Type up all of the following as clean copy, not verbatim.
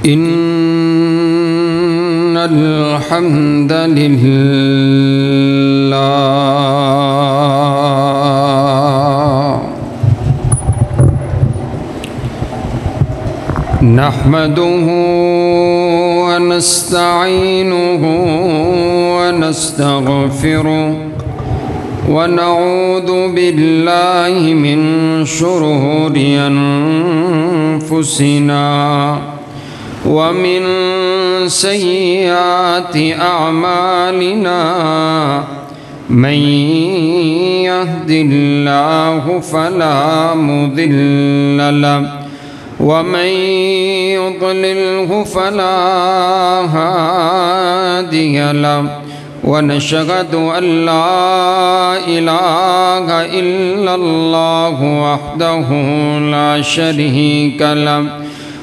إن الحمد لله نحمده ونستعينه ونستغفره ونعوذ بالله من شرور أنفسنا ومن سيئات أعمالنا من يهد الله فلا مضل له ومن يضلله فلا هادي له ونشهد أن لا إله إلا الله وحده لا شريك له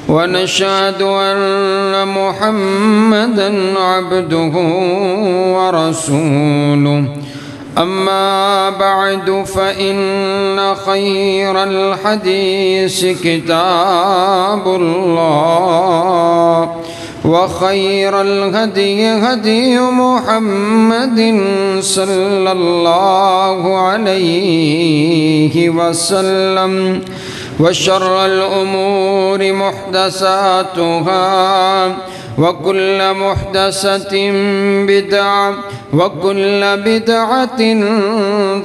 ونشهد أن محمدًا عبده ورسوله أما بعد فإن خير الحديث كتاب الله وخير الهدي هدي محمد صلى الله عليه وسلم وشر الأمور محدثاتها وكل محدثة بدعة وكل بدعة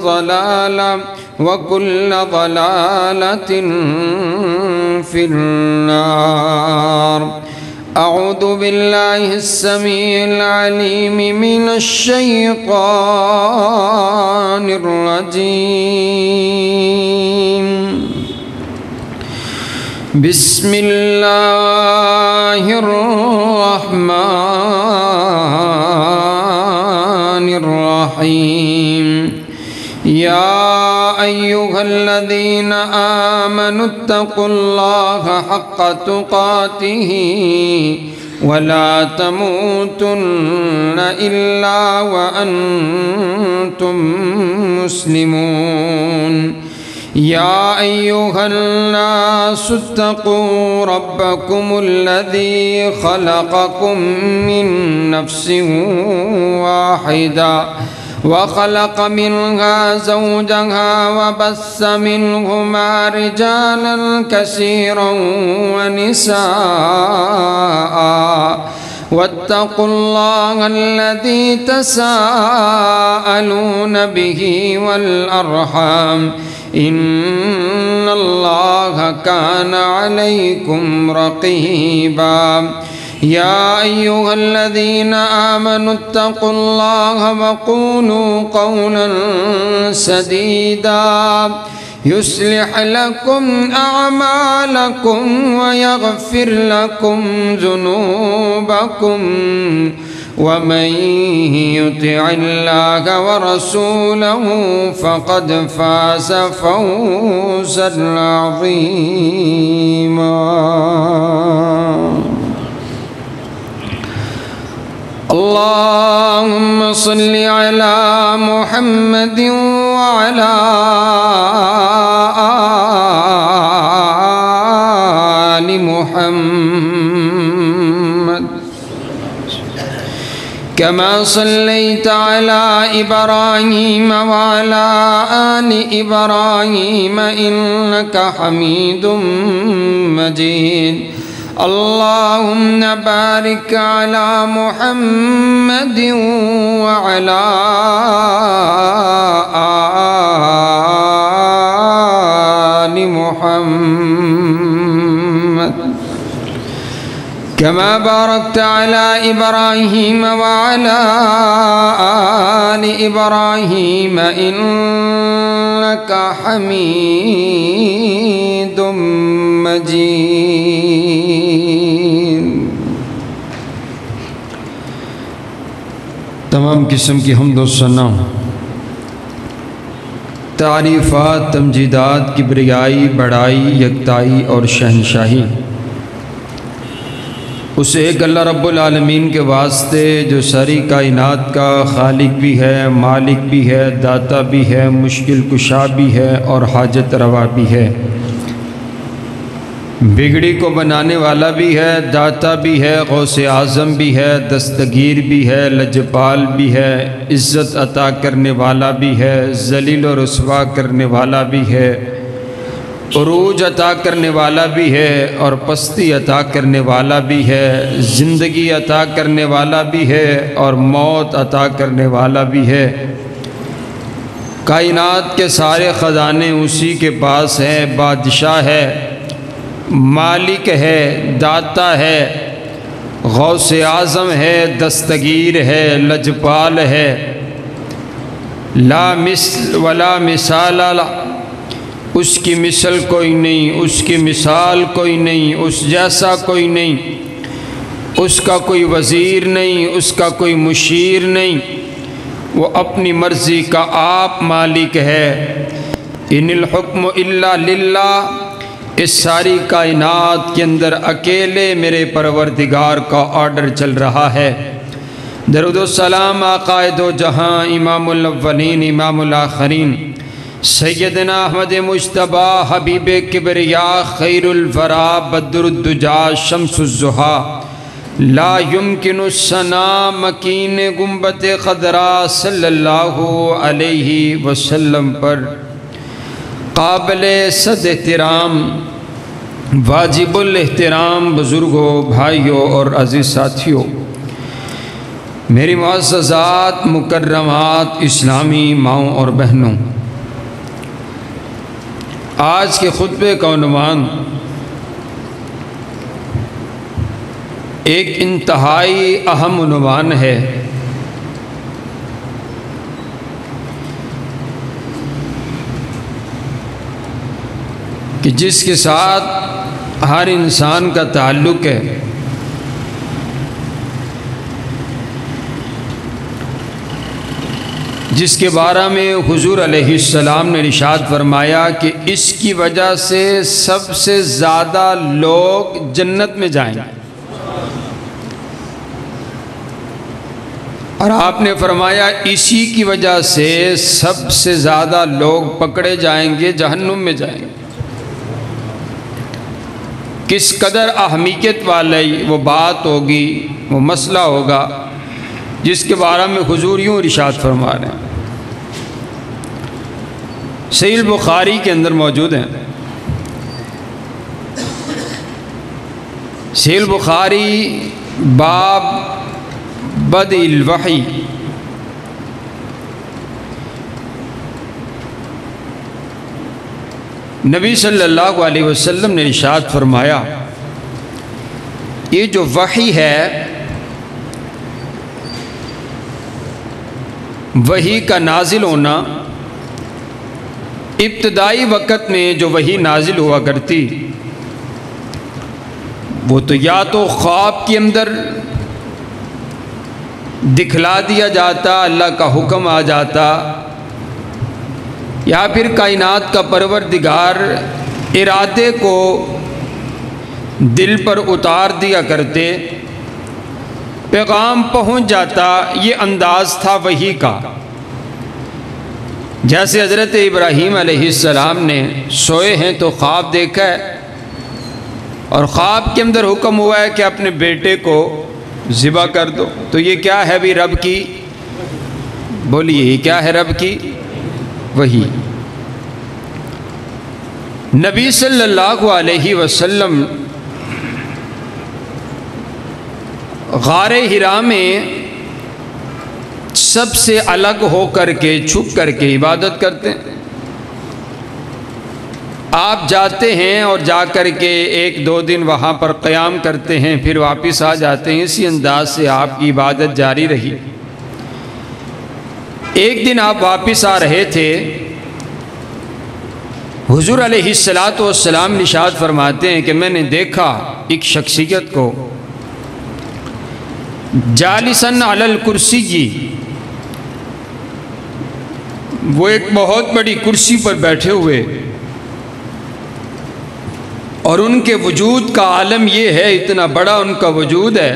ضلالة وكل ضلالة في النار. أعوذ بالله السميع العليم من الشيطان الرجيم. بسم الله الرحمن الرحيم. يا أيها الذين آمنوا اتقوا الله حق تقاته ولا تموتن إلا وأنتم مسلمون. يا أيها الناس اتقوا ربكم الذي خلقكم من نفس واحدة وخلق منها زوجها وبث منهما رجالا كثيرا ونساء واتقوا الله الذي تساءلون به والأرحام إن الله كان عليكم رقيبا. يا أيها الذين آمنوا اتقوا الله وقولوا قولا سديدا يصلح لكم أعمالكم ويغفر لكم ذنوبكم ومن يطع الله ورسوله فقد فاز فوزا عظيما. اللهم صل على محمد وعلى آل محمد كما صليت على إبراهيم وعلى آل إبراهيم إنك حميد مجيد. اللهم بارك على محمد وعلى آل محمد كما باركت على إبراهيم وعلى آل إبراهيم إنك حميد مجيد. تمام قسم کی حمد و ثنا، تعریفات، تمجیدات، کبریائی، بڑائی، یکتائی اور شہنشاہی اس ایک اللہ رب العالمین کے واسطے جو ساری کائنات کا خالق بھی ہے، مالک بھی ہے، داتا بھی ہے، مشکل کشا بھی ہے اور حاجت روا بھی ہے۔ بگڑی کو بنانے والا بھی ہے، داتا بھی ہے، غوث اعظم بھی ہے، دستگیر بھی ہے، لجپال بھی ہے، عزت عطا کرنے والا بھی ہے، ذلیل و رسوا کرنے والا بھی ہے، عروج عطا کرنے والا بھی ہے اور پستی عطا کرنے والا بھی ہے، زندگی عطا کرنے والا بھی ہے اور موت عطا کرنے والا بھی ہے۔ کائنات کے سارے خزانے اسی کے پاس ہیں، بادشاہ ہے، مالک ہے، داتا ہے، غوث اعظم ہے، دستگیر ہے، لجپال ہے، لا مثل ولا مثال اس کی مثل کوئی نہیں، اس کی مثال کوئی نہیں، اس جیسا کوئی نہیں، اس کا کوئی وزیر نہیں، اس کا کوئی مشیر نہیں، وہ اپنی مرضی کا آپ مالک ہے۔ ان الحکم الا للہ، اس ساری کائنات کے اندر اکیلے میرے پروردگار کا آرڈر چل رہا ہے۔ درود و سلام آقا دو جہاں، امام الاولین امام الآخرین، سیدنا احمد مجتبی حبیب کبریا، خیر الورا، بدر الدجا، شمس الضحی، لا یمکن الثناء، مکین گنبد خضرا، صلی اللہ علیہ وسلم پر قابل صد احترام، واجب الاحترام بزرگوں، بھائیوں اور عزیز ساتھیوں، میری معززات مکرمات اسلامی ماؤں اور بہنوں، آج کے خطبے کا عنوان ایک انتہائی اہم عنوان ہے۔ کہ جس کے ساتھ ہر انسان کا تعلق ہے، جس کے بارے میں حضور علیہ السلام نے ارشاد فرمایا کہ اس کی وجہ سے سب سے زیادہ لوگ جنت میں جائیں گے، اور آپ نے فرمایا اسی کی وجہ سے سب سے زیادہ لوگ پکڑے جائیں گے، جہنم میں جائیں گے۔ کس قدر اہمیت والی وہ بات ہوگی، وہ مسئلہ ہوگا جس کے بارے میں حضور یوں ارشاد فرما رہے ہیں، صحیح البخاری کے اندر موجود ہیں۔ صحیح البخاری باب بدء الوحی، نبی صلی اللہ علیہ وسلم نے ارشاد فرمایا، یہ جو وحی ہے، وحی کا نازل ہونا، ابتدائی وقت میں جو وحی نازل ہوا کرتی، وہ تو یا تو خواب کے اندر دکھلا دیا جاتا، اللہ کا حکم آ جاتا، یا پھر کائنات کا پروردگار ارادے کو دل پر اتار دیا کرتے، پیغام پہنچ جاتا۔ یہ انداز تھا وحی کا۔ جیسے حضرت ابراہیم علیہ السلام نے سوئے ہیں تو خواب دیکھا ہے، اور خواب کے اندر حکم ہوا ہے کہ اپنے بیٹے کو ذبح کر دو، تو یہ کیا ہے بھی رب کی، بولیے یہ کیا ہے رب کی وحی۔ نبی صلی اللہ علیہ وسلم غار حرا میں سب سے الگ ہو کر کے، چھپ کر کے عبادت کرتے ہیں۔ آپ جاتے ہیں اور جا کر کے 1-2 دن وہاں پر قیام کرتے ہیں، پھر واپس آ جاتے ہیں۔ اسی انداز سے آپ کی عبادت جاری رہی۔ ایک دن آپ واپس آ رہے تھے، حضور علیہ السلام ارشاد فرماتے ہیں کہ میں نے دیکھا ایک شخصیت کو جالساً علی الکرسی، وہ ایک بہت بڑی کرسی پر بیٹھے ہوئے، اور ان کے وجود کا عالم یہ ہے، اتنا بڑا ان کا وجود ہے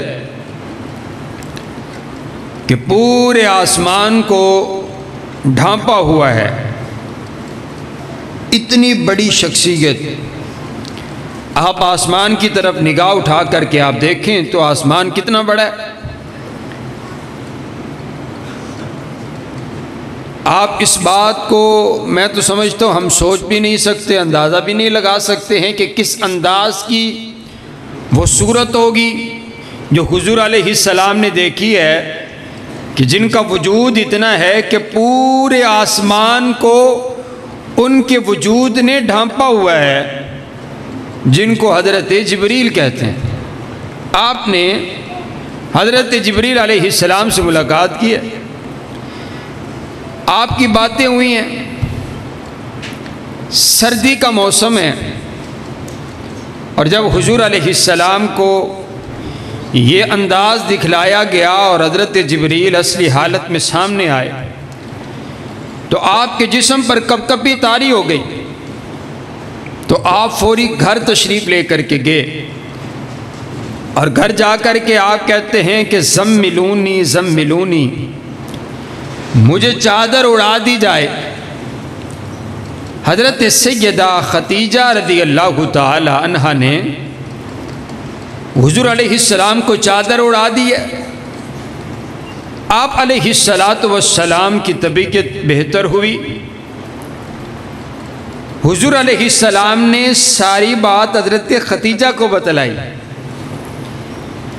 کہ پورے آسمان کو ڈھانپا ہوا ہے۔ اتنی بڑی شخصیت، آپ آسمان کی طرف نگاہ اٹھا کر کے آپ دیکھیں تو آسمان کتنا بڑا ہے۔ آپ اس بات کو میں تو سمجھتا ہوں ہم سوچ بھی نہیں سکتے، اندازہ بھی نہیں لگا سکتے ہیں کہ کس انداز کی وہ صورت ہوگی جو حضور علیہ السلام نے دیکھی ہے، کہ جن کا وجود اتنا ہے کہ پورے آسمان کو ان کے وجود نے ڈھانپا ہوا ہے، جن کو حضرت جبریل کہتے ہیں۔ آپ نے حضرت جبریل علیہ السلام سے ملاقات کی ہے، آپ کی باتیں ہوئی ہیں، سردی کا موسم ہے، اور جب حضور علیہ السلام کو یہ انداز دکھلایا گیا اور حضرت جبریل اصلی حالت میں سامنے آئے تو آپ کے جسم پر کپکپی طاری ہو گئی، تو آپ فوری گھر تشریف لے کر کے گئے، اور گھر جا کر کے آپ کہتے ہیں کہ زملونی زملونی، مجھے چادر اڑا دی جائے۔ حضرت سیدہ خدیجہ رضی اللہ تعالی عنہا نے حضور علیہ السلام کو چادر اڑا دی ہے۔ آپ علیہ السلام کی طبیعت بہتر ہوئی، حضور علیہ السلام نے ساری بات حضرت خدیجہ کو بتلائی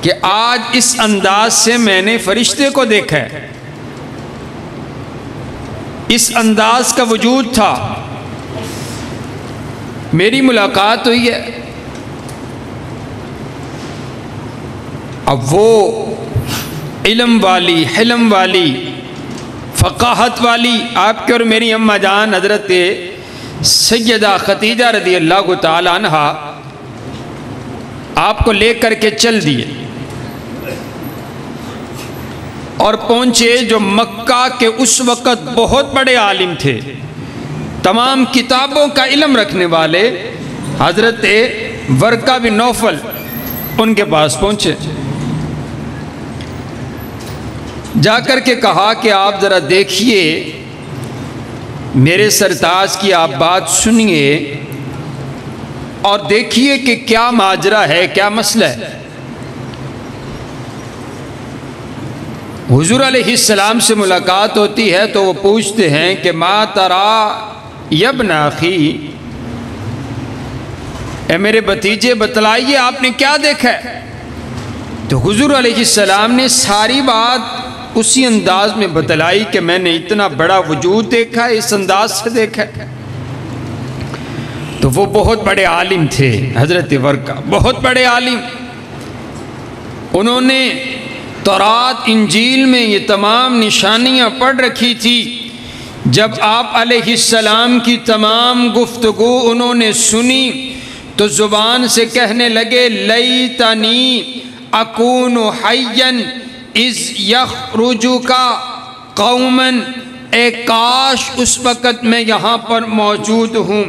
کہ آج اس انداز سے میں نے فرشتے کو دیکھا ہے، اس انداز کا وجود تھا، میری ملاقات ہوئی ہے۔ اب وہ علم والی، حلم والی، فقاہت والی آپ کے اور میری اماں جان حضرت سیدہ خدیجہ رضی اللہ تعالی عنہا آپ کو لے کر کے چل دیے اور پہنچے جو مکہ کے اس وقت بہت بڑے عالم تھے، تمام کتابوں کا علم رکھنے والے حضرت ورقہ بن نوفل، ان کے پاس پہنچے، جا کر کے کہا کہ آپ ذرا دیکھیے میرے سرتاج کی آپ بات سنیے اور دیکھیے کہ کیا ماجرا ہے، کیا مسئلہ ہے۔ حضور علیہ السلام سے ملاقات ہوتی ہے تو وہ پوچھتے ہیں کہ ما ترا یا ابن اخی، اے میرے بھتیجے بتلائیے آپ نے کیا دیکھا ہے۔ تو حضور علیہ السلام نے ساری بات اسی انداز میں بتلائی کہ میں نے اتنا بڑا وجود دیکھا ہے، اس انداز سے دیکھا ہے۔ تو وہ بہت بڑے عالم تھے حضرت ورقہ، بہت بڑے عالم، انہوں نے تورات انجیل میں یہ تمام نشانیاں پڑھ رکھی تھی۔ جب آپ علیہ السلام کی تمام گفتگو انہوں نے سنی تو زبان سے کہنے لگے لیتنی اکون حیا اذ یخرجک قوما، اے کاش اس وقت میں یہاں پر موجود ہوں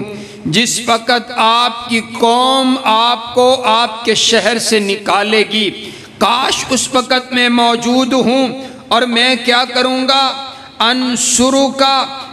جس وقت آپ کی قوم آپ کو آپ کے شہر سے نکالے گی، کاش اس وقت میں موجود ہوں، اور میں کیا کروں گا، انصرک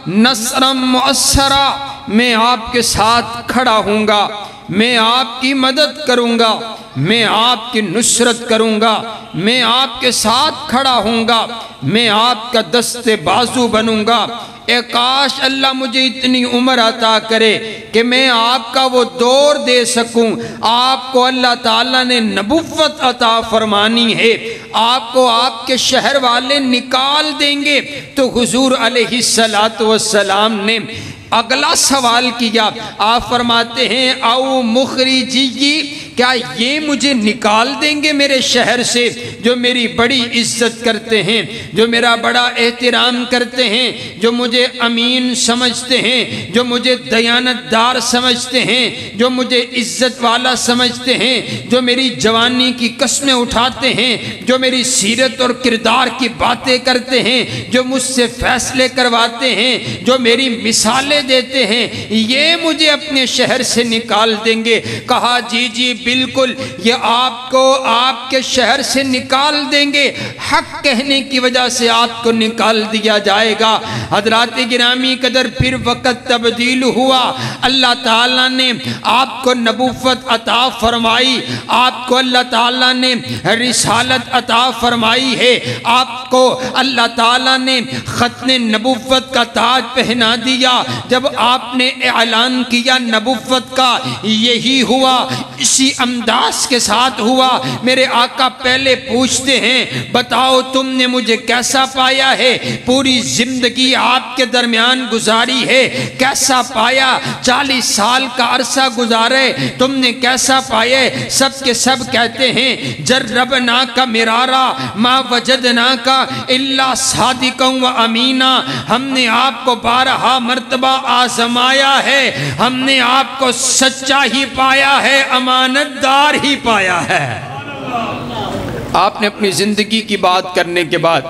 نصرا مؤثرا، میں آپ کے ساتھ کھڑا ہوں گا، میں آپ کی مدد کروں گا، میں آپ کی نصرت کروں گا، میں آپ کے ساتھ کھڑا ہوں گا، میں آپ کا دست بازو بنوں گا۔ اے کاش اللہ مجھے اتنی عمر عطا کرے کہ میں آپ کا وہ دور دے سکوں۔ آپ کو اللہ تعالیٰ نے نبوت عطا فرمانی ہے، آپ کو آپ کے شہر والے نکال دیں گے۔ تو حضور علیہ السلام نے اگلا سوال کیا، آپ فرماتے ہیں او مخرجی، کیا یہ مجھے نکال دیں گے میرے شہر سے، جو میری بڑی عزت کرتے ہیں، جو میرا بڑا احترام کرتے ہیں، جو مجھے امین سمجھتے ہیں، جو مجھے دیانت دار سمجھتے ہیں، جو مجھے عزت والا سمجھتے ہیں، جو میری جوانی کی قسمیں اٹھاتے ہیں، جو میری سیرت اور کردار کی باتیں کرتے ہیں، جو مجھ سے فیصلے کرواتے ہیں، جو میری مثالیں حوالے دیتے ہیں یہ مجھے اپنے شہر سے نکال دیں گے۔ کہا جی جی بالکل، یہ آپ کو آپ کے شہر سے نکال دیں گے، حق کہنے کی وجہ سے آپ کو نکال دیا جائے گا۔ حضرات گرامی قدر پھر وقت تبدیل ہوا، اللہ تعالیٰ نے آپ کو نبوت عطا فرمائی، آپ کو اللہ تعالیٰ نے رسالت عطا فرمائی ہے، آپ کو اللہ تعالیٰ نے ختم نبوت کا تاج پہنا دیا۔ جب آپ نے اعلان کیا نبوت کا، یہی ہوا، اسی انداز کے ساتھ ہوا۔ میرے آقا پہلے پوچھتے ہیں بتاؤ تم نے مجھے کیسا پایا ہے؟ پوری زندگی آپ کے درمیان گزاری ہے، کیسا پایا؟ 40 سال کا عرصہ گزارے، تم نے کیسا پائے؟ سب کے سب کہتے ہیں جربنا کا مرارا ما وجدنا کا الا صادقا و امینا، ہم نے آپ کو 12 مرتبہ آزمایا ہے، ہم نے آپ کو سچا ہی پایا ہے، امانت دار ہی پایا ہے۔ آپ نے اپنی زندگی کی بات کرنے کے بعد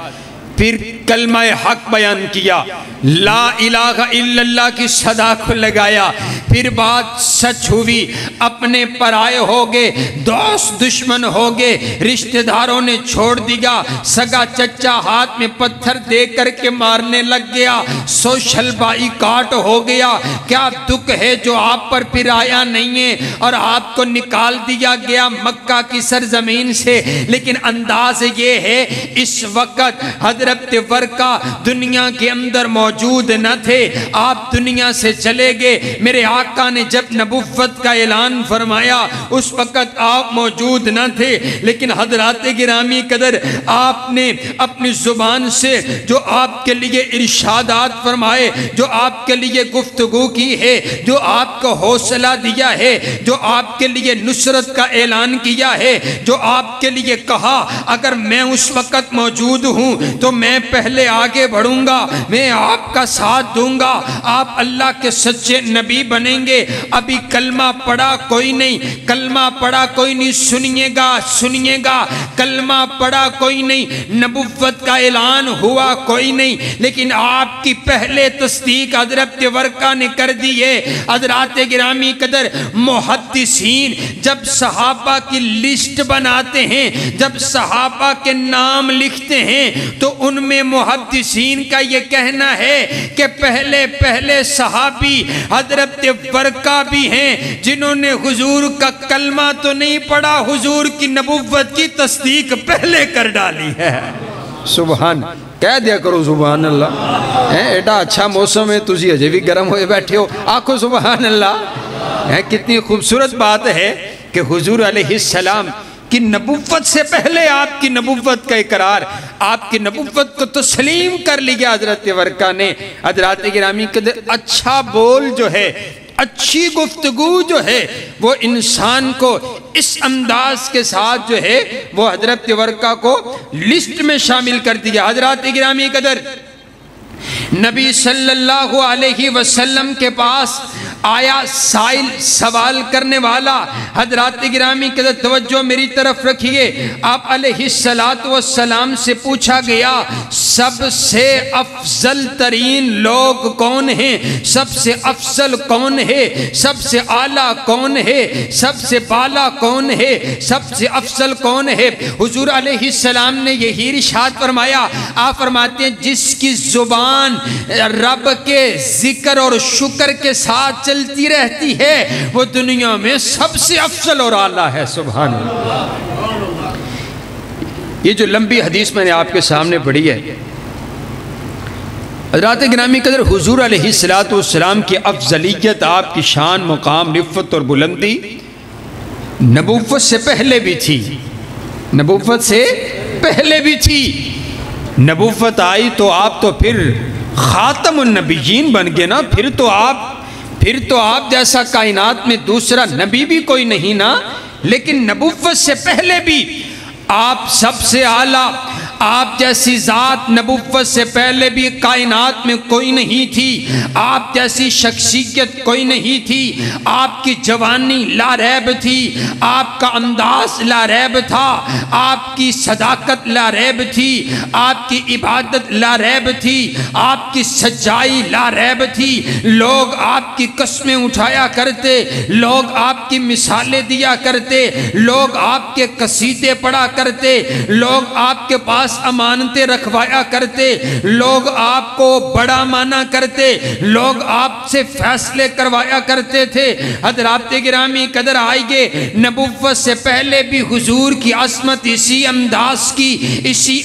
پھر کلمہ حق بیان کیا، لا الہ الا اللہ کی صدا کو لگایا، پھر بات سچ ہوئی، اپنے پرائے ہوگے، دوست دشمن ہوگے، رشتہ داروں نے چھوڑ دیا، سگا چچا ہاتھ میں پتھر دے کر کے مارنے لگ گیا، سوشل بائی کاٹ ہو گیا، کیا دکھ ہے جو آپ پر پھر آیا نہیں ہے، اور آپ کو نکال دیا گیا مکہ کی سرزمین سے۔ لیکن انداز یہ ہے اس وقت حضرت ورقہ دنیا کے اندر موجود نہ تھے، آپ دنیا سے چلے گئے۔ میرے آقا نے جب نبوت کا اعلان فرمایا اس وقت آپ موجود نہ تھے، لیکن حضرات گرامی قدر آپ نے اپنی زبان سے جو آپ کے لیے ارشادات فرمائے، جو آپ کے لیے گفتگو کی ہے، جو آپ کو حوصلہ دیا ہے، جو آپ کے لیے نصرت کا اعلان کیا ہے، جو آپ کے لیے کہا اگر میں اس وقت موجود ہوں تو میں پہلے آگے بڑھوں گا، میں آپ کا ساتھ دوں گا، آپ اللہ کے سچے نبی بنیں گے۔ ابھی کلمہ پڑھا کوئی نہیں، کلمہ پڑھا کوئی نہیں، سنیے گا سنیے گا، کلمہ پڑھا کوئی نہیں، نبوت کا اعلان ہوا کوئی نہیں، لیکن آپ کی پہلے تصدیق حضرت ورقہ نے کر دی ہے۔ حضرات گرامی قدر محدثین جب صحابہ کی لسٹ بناتے ہیں، جب صحابہ کے نام لکھتے ہیں تو ان میں محدثین کا یہ کہنا ہے کہ پہلے صحابی حضرت ورقہ بھی ہیں جنہوں نے حضور کا کلمہ تو نہیں پڑھا، حضور کی نبوت کی تصدیق پہلے کر ڈالی ہے۔ سبحان، کہہ دیا کرو سبحان اللہ۔ ایڈا اچھا موسم ہے، تجھے اجے بھی گرم ہوئے بیٹھے ہو، آنکھو سبحان اللہ۔ کتنی خوبصورت بات ہے کہ حضور علیہ السلام کی نبوت سے پہلے آپ کی نبوت کا اقرار، آپ کی نبوت کو تسلیم کر لیا حضرت ورقہ نے۔ حضرات گرامی قدر اچھا بول جو ہے، اچھی گفتگو جو ہے، وہ انسان کو اس انداز کے ساتھ جو ہے وہ حضرت ورقہ کو لسٹ میں شامل کر دیا۔ حضرات گرامی قدر نبی صلی اللہ علیہ وسلم کے پاس آیا سائل، سوال کرنے والا۔ حضرات گرامی قدر توجہ میری طرف رکھیے، آپ علیہ السلام سے پوچھا گیا سب سے افضل ترین لوگ کون ہیں، سب سے افضل کون ہے، سب سے اعلیٰ کون ہے، سب سے بالا کون ہے، سب سے افضل کون ہے؟ حضور علیہ السلام نے یہی ارشاد فرمایا، آپ فرماتے ہیں جس کی زبان رب کے ذکر اور شکر کے ساتھ چلتی رہتی ہے وہ دنیا میں سب سے افضل اور اعلیٰ ہے۔ سبحان اللہ۔ یہ جو لمبی حدیث میں نے آپ کے سامنے پڑھی ہے، حضرات گرامی قدر حضور علیہ السلام کی افضلیت، آپ کی شان، مقام، رفعت اور بلندی نبوت سے پہلے بھی تھی، نبوت سے پہلے بھی تھی۔ نبوت آئی تو آپ تو پھر خاتم النبیین بن گئے نا، پھر تو آپ جیسا کائنات میں دوسرا نبی بھی کوئی نہیں نا۔ لیکن نبوت سے پہلے بھی آپ سب سے اعلیٰ، آپ جیسی ذات نبوت سے پہلے بھی کائنات میں کوئی نہیں تھی، آپ جیسی شخصیت کوئی نہیں تھی، آپ کی جوانی لا ریب تھی، آپ کا انداز لا ریب تھا، آپ کی صداقت لا ریب تھی، آپ کی عبادت لا ریب تھی، آپ کی سچائی لا ریب تھی، لوگ آپ کی قسمیں اٹھایا کرتے، لوگ آپ کی مثالیں دیا کرتے، لوگ آپ کے قصیدے پڑھا کرتے، لوگ آپ کے پاس امانتیں رکھوایا کرتے، لوگ آپ کو بڑا مانا کرتے، لوگ آپ سے فیصلے کروایا کرتے تھے۔ حضرات گرامی قدر آئیے، نبوت سے پہلے بھی حضور کی عظمت اسی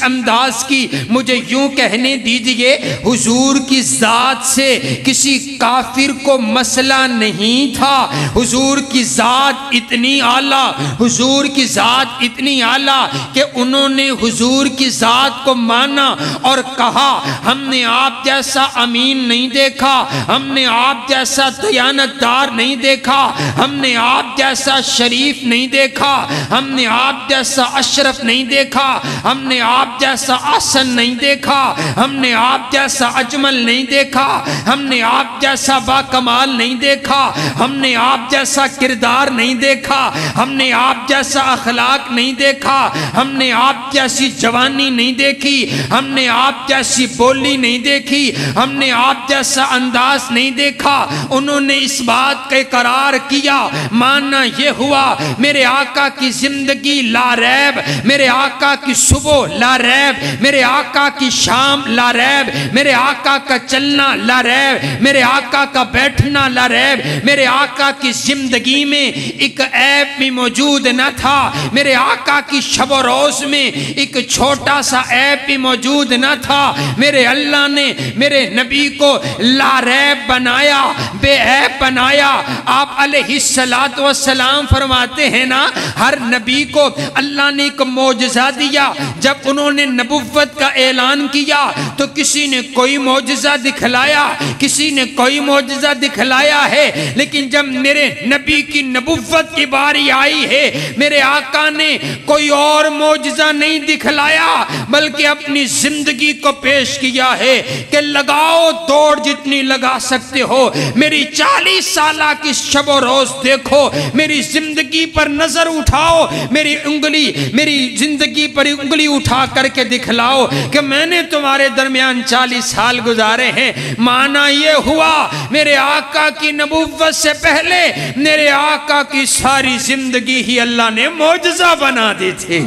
انداز کی مجھے یوں کہنے دیجئے، حضور کی ذات سے کسی کافر کو مسئلہ نہیں تھا۔ حضور کی ذات اتنی اعلیٰ، حضور کی ذات اتنی اعلیٰ کہ انہوں نے حضور کی ذات کو مانا اور کہا ہم نے آپ جیسا امین نہیں دیکھا، ہم نے آپ جیسا دیانتدار نہیں دیکھا، ہم نے آپ جیسا شریف نہیں دیکھا، ہم نے آپ جیسا اشرف نہیں دیکھا، ہم نے آپ جیسا احسن نہیں دیکھا، ہم نے آپ جیسا اجمل نہیں دیکھا، ہم نے آپ جیسا باکمال نہیں دیکھا، ہم نے آپ جیسا کردار نہیں دیکھا، ہم نے آپ جیسا اخلاق نہیں دیکھا، ہم نے آپ جیسی جوانی نہیں دیکھی، ہم نے آپ جیسی بولی نہیں دیکھی، ہم نے آپ جیسا انداز نہیں دیکھا۔ انہوں نے اس بات کا اقرار کیا، ماننا یہ ہوا میرے آقا کی زندگی لا ریب، میرے آقا کی صبح لا ریب، میرے آقا کی شام لا ریب، میرے آقا کا چلنا لا ریب، میرے آقا کا بیٹھنا لا ریب، میرے آقا کی زندگی میں ایک عیب بھی موجود نہ تھا، میرے آقا کی شب و روز میں ایک چھوٹا سا عیب بھی موجود نہ تھا۔ میرے اللہ نے میرے نبی کو لا ریب بنایا، بے عیب بنایا۔ آپ علیہ السلام فرماتے ہیں نا، ہر نبی کو اللہ نے ایک معجزہ دیا۔ جب انہوں نے نبوت کا اعلان کیا تو کسی نے کوئی معجزہ دکھلایا، کسی نے کوئی معجزہ دکھلایا ہے، لیکن جب میرے نبی کی نبوت کی باری آئی ہے، میرے آقا نے کوئی اور معجزہ نہیں دکھلایا بلکہ اپنی زندگی کو پیش کیا ہے کہ لگاؤ دوڑ جتنی لگا سکتے ہو، میری 40 سالہ کی شب و روز دیکھو، میری زندگی پر نظر اٹھاؤ، میری زندگی پر انگلی اٹھا کر کے دکھلاؤ کہ میں نے تمہارے درمیان 40 سال گزارے ہیں۔ معنی یہ ہوا میرے آقا کی نبوت سے پہلے میرے آقا کی ساری زندگی ہی اللہ نے معجزہ بنا دی تھی۔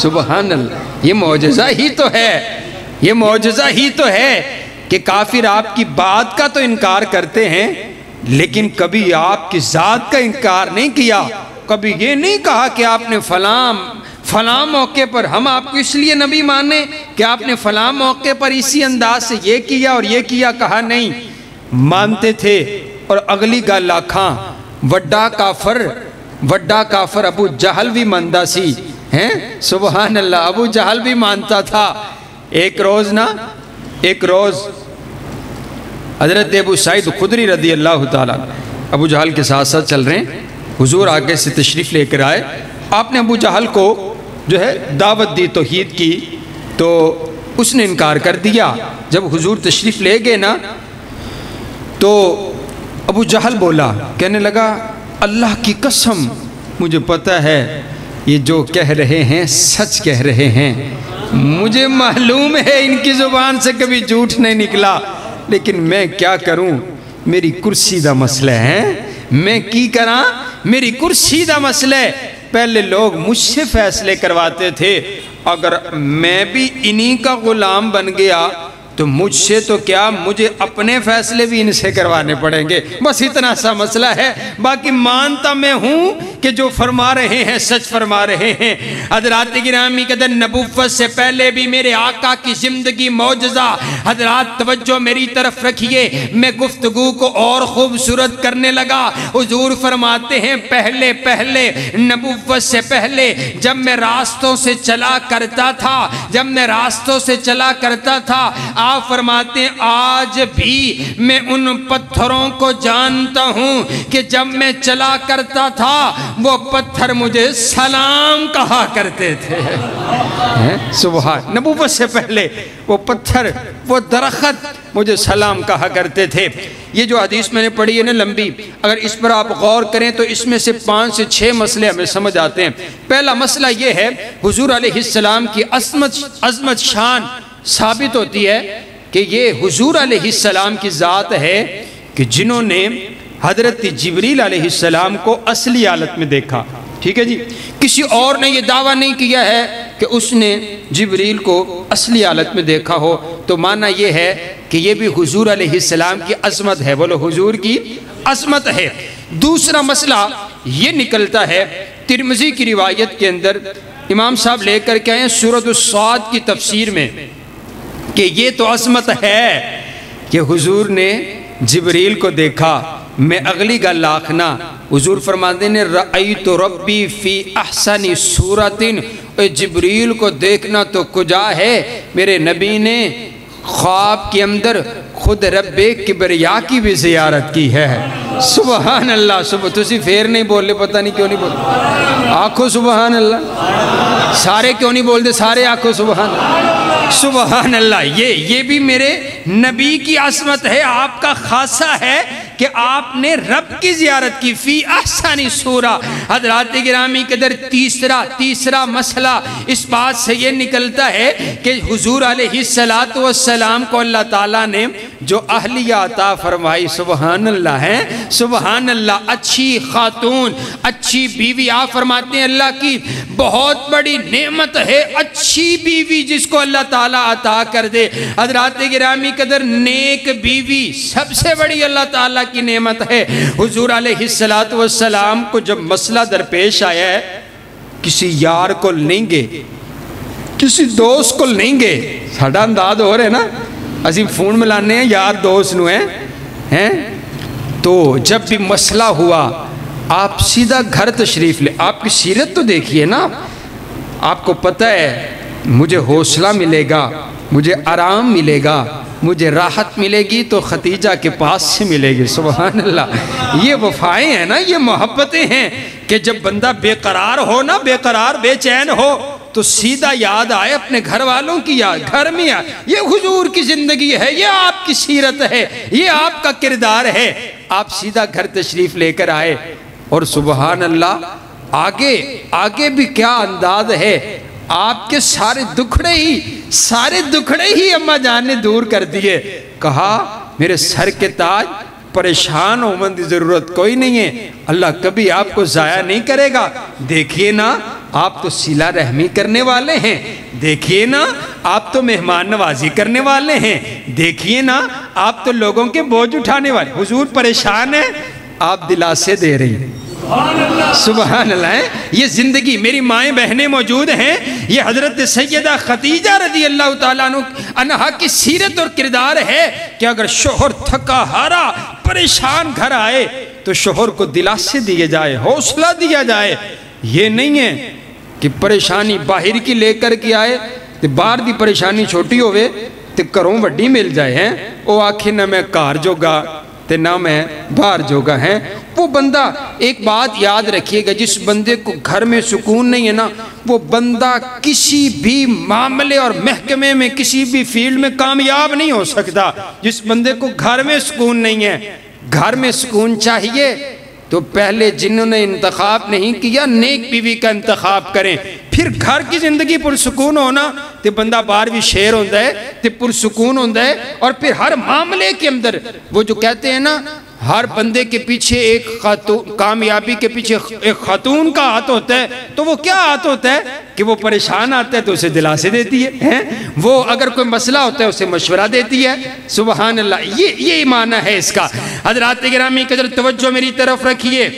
سبحان اللہ، یہ معجزہ ہی تو ہے، یہ معجزہ ہی تو ہے کہ کافر آپ کی بات کا تو انکار کرتے ہیں لیکن کبھی آپ کی ذات کا انکار نہیں کیا، کبھی یہ نہیں کہا کہ آپ نے فلاں موقع پر ہم آپ کو اس لیے نبی مانے کہ آپ نے فلاں موقع پر اسی انداز سے یہ کیا اور یہ کیا، کہا نہیں، مانتے تھے۔ اور اگلی گل آکھاں وڈا کافر ابو جہل بھی مانتا سی، ہیں سبحان اللہ، ابو جہل بھی مانتا تھا۔ ایک روز حضرت ابو سعید خدری رضی اللہ تعالیٰ ابو جہل کے ساتھ ساتھ چل رہے ہیں، حضور آگے سے تشریف لے کر آئے، آپ نے ابو جہل کو جو ہے دعوت دی توحید کی، تو اس نے انکار کر دیا۔ جب حضور تشریف لے گئے نا تو ابو جہل بولا، کہنے لگا اللہ کی قسم مجھے پتہ ہے یہ جو کہہ رہے ہیں سچ کہہ رہے ہیں، مجھے معلوم ہے ان کی زبان سے کبھی جھوٹ نہیں نکلا، لیکن میں کیا کروں، میری کرسی دا مسئلہ ہے، میں کی کراں، میری کرسی دا مسئلہ ہے۔ پہلے لوگ مجھ سے فیصلے کرواتے تھے، اگر میں بھی انہی کا غلام بن گیا تو مجھ سے تو کیا، مجھے اپنے فیصلے بھی ان سے کروانے پڑیں گے، بس اتنا سا مسئلہ ہے، باقی مانتا میں ہوں کہ جو فرما رہے ہیں سچ فرما رہے ہیں۔ حضرات گرامی قدر، نبوت سے پہلے بھی میرے آقا کی زندگی معجزہ۔ حضرات توجہ میری طرف رکھیے، میں گفتگو کو اور خوبصورت کرنے لگا۔ حضور فرماتے ہیں پہلے نبوت سے پہلے جب میں راستوں سے چلا کرتا تھا، آپ فرماتے ہیں آج بھی میں ان پتھروں کو جانتا ہوں کہ جب میں چلا کرتا تھا وہ پتھر مجھے سلام کہا کرتے تھے۔ سبحان، نبوت سے پہلے وہ پتھر، وہ درخت مجھے سلام کہا کرتے تھے۔ یہ جو حدیث میں نے پڑھی ہے نا لمبی، اگر اس پر آپ غور کریں تو اس میں سے 5 سے 6 مسئلے ہمیں سمجھ آتے ہیں۔ پہلا مسئلہ یہ ہے حضور علیہ السلام کی عظمت شان ثابت ہوتی ہے کہ یہ حضور علیہ السلام کی ذات ہے کہ جنہوں نے حضرت جبریل علیہ السلام کو اصلی حالت میں دیکھا، ٹھیک ہے جی۔ کسی اور نے یہ دعویٰ نہیں کیا ہے کہ اس نے جبریل کو اصلی حالت میں دیکھا ہو، تو معنی یہ ہے کہ یہ بھی حضور علیہ السلام کی عظمت ہے، بولو حضور کی عظمت ہے۔ دوسرا مسئلہ یہ نکلتا ہے ترمذی کی روایت کے اندر، امام صاحب لے کر کے آئے سورۃ الصاد کی تفسیر میں، کہ یہ تو عظمت ہے کہ حضور نے جبریل کو دیکھا۔ میں اگلی گل آخنا، حضور فرماتے ہیں رأیت ربی فی احسن صورت، جبریل کو دیکھنا تو کجا ہے، میرے نبی نے خواب کے اندر خود رب کبریا کی بھی زیارت کی ہے۔ سبحان اللہ، تسی پھر نہیں بولے، پتہ نہیں کیوں نہیں بولے، آنکھو سبحان اللہ، سارے کیوں نہیں بولتے، سارے آنکھو سبحان اللہ، سبحان اللہ۔ یہ بھی میرے نبی کی عظمت ہے، آپ کا خاصہ ہے کہ آپ نے رب کی زیارت کی فی احسن صورہ۔ حضرات گرامی قدر تیسرا مسئلہ اس بات سے یہ نکلتا ہے کہ حضور علیہ السلام کو اللہ تعالیٰ نے جو اہلیہ عطا فرمائی، سبحان اللہ ہے، سبحان اللہ، اچھی خاتون، اچھی بیوی، آپ فرماتے ہیں اللہ کی بہت بڑی نعمت ہے اچھی بیوی جس کو اللہ تعالیٰ عطا کر دے۔ حضرات گرامی قدر نیک بیوی سب سے بڑی اللہ تعالیٰ کی نعمت ہے۔ حضور علیہ السلام کو جب مسئلہ درپیش آیا ہے، کسی یار کو نہیں گے، کسی دوست کو نہیں گے، ساڑھا انداز ہو رہے نا، اسی فون ملانے ہیں یار دوست نو ہیں، تو جب بھی مسئلہ ہوا آپ سیدھا گھر تشریف لے، آپ کی سیرت تو دیکھیے نا، آپ کو پتہ ہے مجھے حوصلہ ملے گا، مجھے آرام ملے گا، مجھے راحت ملے گی تو ختیجہ کے پاس سے ملے گی، سبحان اللہ۔ یہ وفائیں ہیں نا، یہ محبتیں ہیں کہ جب بندہ بے قرار ہو نا، بے قرار بے چین ہو تو سیدھا یاد آئے اپنے گھر والوں کی، یاد گھر میں آئے۔ یہ حضور کی زندگی ہے، یہ آپ کی سیرت ہے، یہ آپ کا کردار ہے۔ آپ سیدھا گھر تشریف لے کر آئے اور سبحان اللہ آگے بھی کیا انداز ہے، آپ کے سارے دکھڑے ہی اماں جان نے دور کر دیے۔ کہا میرے سر کے تاج، پریشان ہونے کی ضرورت کوئی نہیں ہے، اللہ کبھی آپ کو ضائع نہیں کرے گا۔ دیکھیے نا آپ تو صلہ رحمی کرنے والے ہیں، دیکھیے نا آپ تو مہمان نوازی کرنے والے ہیں، دیکھیے نا آپ تو لوگوں کے بوجھ اٹھانے والے۔ حضور پریشان ہیں، آپ دلاسے دے رہی ہیں، سبحان اللہ ہے۔ یہ زندگی، میری مائیں بہنیں موجود ہیں، یہ حضرت سیدہ خدیجہ رضی اللہ تعالیٰ عنہا کی سیرت اور کردار ہے کہ اگر شوہر تھکا ہارا پریشان گھر آئے تو شوہر کو دلاسے دیے جائے، حوصلہ دیا جائے۔ یہ نہیں ہے کہ پریشانی باہر کی لے کر کے آئے تو باہر دی پریشانی چھوٹی ہوئے تو کروں وڈی مل جائے ہیں، وہ آنکھیں نہ میں کار جوگا تے نہ میں باہر جوگا ہیں۔ وہ بندہ، ایک بات یاد رکھیے گا، جس بندے کو گھر میں سکون نہیں ہے نا، وہ بندہ کسی بھی معاملے اور محکمے میں کسی بھی فیلڈ میں کامیاب نہیں ہو سکتا۔ جس بندے کو گھر میں سکون نہیں ہے، گھر میں سکون چاہیے تو پہلے جنہوں نے انتخاب نہیں کیا نیک بیوی کا انتخاب کریں، پھر گھر کی زندگی پرسکون ہونا تو بندہ باہر بھی شیر ہوتا ہے تو پرسکون ہوتا ہے۔ اور پھر ہر معاملے کے اندر وہ جو کہتے ہیں نا، ہر بندے کے پیچھے ایک خاتون، کامیابی کے پیچھے ایک خاتون کا ہاتھ ہوتا ہے، تو وہ کیا ہاتھ ہوتا ہے کہ وہ پریشان آتا ہے تو اسے دلاسے دیتی ہے، وہ اگر کوئی مسئلہ ہوتا ہے اسے مشورہ دیتی ہے، سبحان اللہ۔ یہ معنی ہے اس کا۔ حضرات گرامی قدر توجہ میری طرف رکھیے،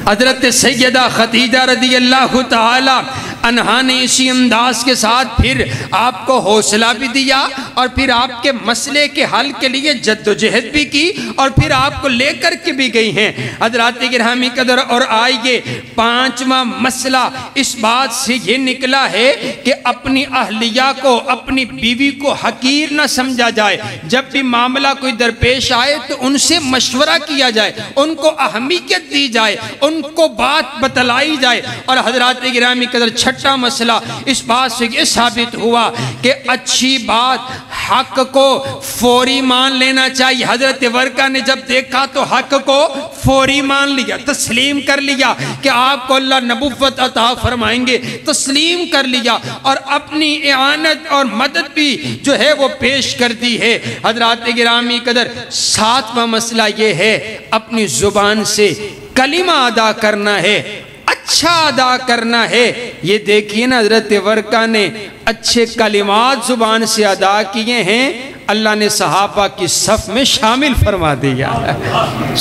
حضرت سیدہ خدیجہ رضی اللہ تعالی عنہا نے اسی انداز کے ساتھ پھر آپ کو حوصلہ بھی دیا اور پھر آپ کے مسئلے کے حل کے لیے جد و جہد بھی کی اور پھر آپ کو لے کر کے بھی گئی ہیں۔ حضرات گرامی قدر، اور آئیے پانچواں مسئلہ اس بات سے یہ نکلا ہے کہ اپنی اہلیہ کو، اپنی بیوی کو حقیر نہ سمجھا جائے۔ جب بھی معاملہ کوئی درپیش آئے تو ان سے مشورہ کیا جائے، ان کو اہمیت دی جائے، ان کو بات بتلائی جائے۔ اور حضرات گرامی قدر چھٹا مسئلہ اس بات سے یہ ثابت ہوا کہ اچھی بات حق کو فوری مان لینا چاہیے۔ حضرت ورقہ نے جب دیکھا تو حق کو فوری مان لیا، تسلیم کر لیا کہ آپ کو اللہ نبوت عطا فرمائیں گے، تسلیم کر لیا اور اپنی اعانت اور مدد بھی جو ہے وہ پیش کر دی ہے۔ حضرات گرامی قدر ساتواں مسئلہ یہ ہے اپنی زبان سے کلمہ ادا کرنا ہے، اچھا ادا کرنا ہے۔ یہ دیکھیے نا، حضرت ورقہ نے اچھے کلمات زبان سے ادا کیے ہیں، اللہ نے صحابہ کی صف میں شامل فرما دیا۔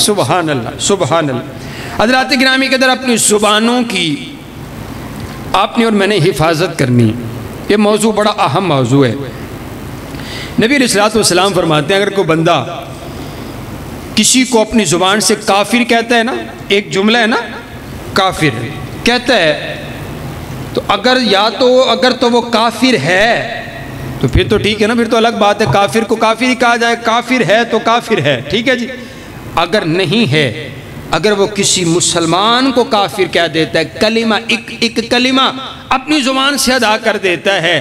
سبحان اللہ، سبحان اللہ۔ حضرات گرامی قدر اپنی زبانوں کی آپ نے اور میں نے حفاظت کرنی۔ یہ موضوع بڑا اہم موضوع ہے۔ نبی علیہ الصلوۃ والسلام فرماتے ہیں اگر کوئی بندہ کسی کو اپنی زبان سے کافر کہتا ہے نا، ایک جملہ ہے نا، کافر کہتا ہے، تو اگر تو وہ کافر ہے تو پھر تو ٹھیک ہے نا، پھر تو الگ بات ہے، کافر کو کافر ہی کہا جائے، کافر ہے تو کافر ہے، ٹھیک ہے جی۔ اگر نہیں ہے، اگر وہ کسی مسلمان کو کافر کہہ دیتا ہے، کلمہ ایک کلمہ اپنی زبان سے ادا کر دیتا ہے،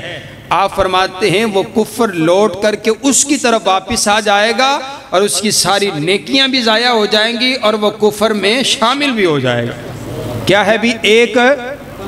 آپ فرماتے ہیں وہ کفر لوٹ کر کے اس کی طرف واپس آ جائے گا اور اس کی ساری نیکیاں بھی ضائع ہو جائیں گی اور وہ کفر میں شامل بھی ہو جائے گا۔ کیا ہے بھی؟ ایک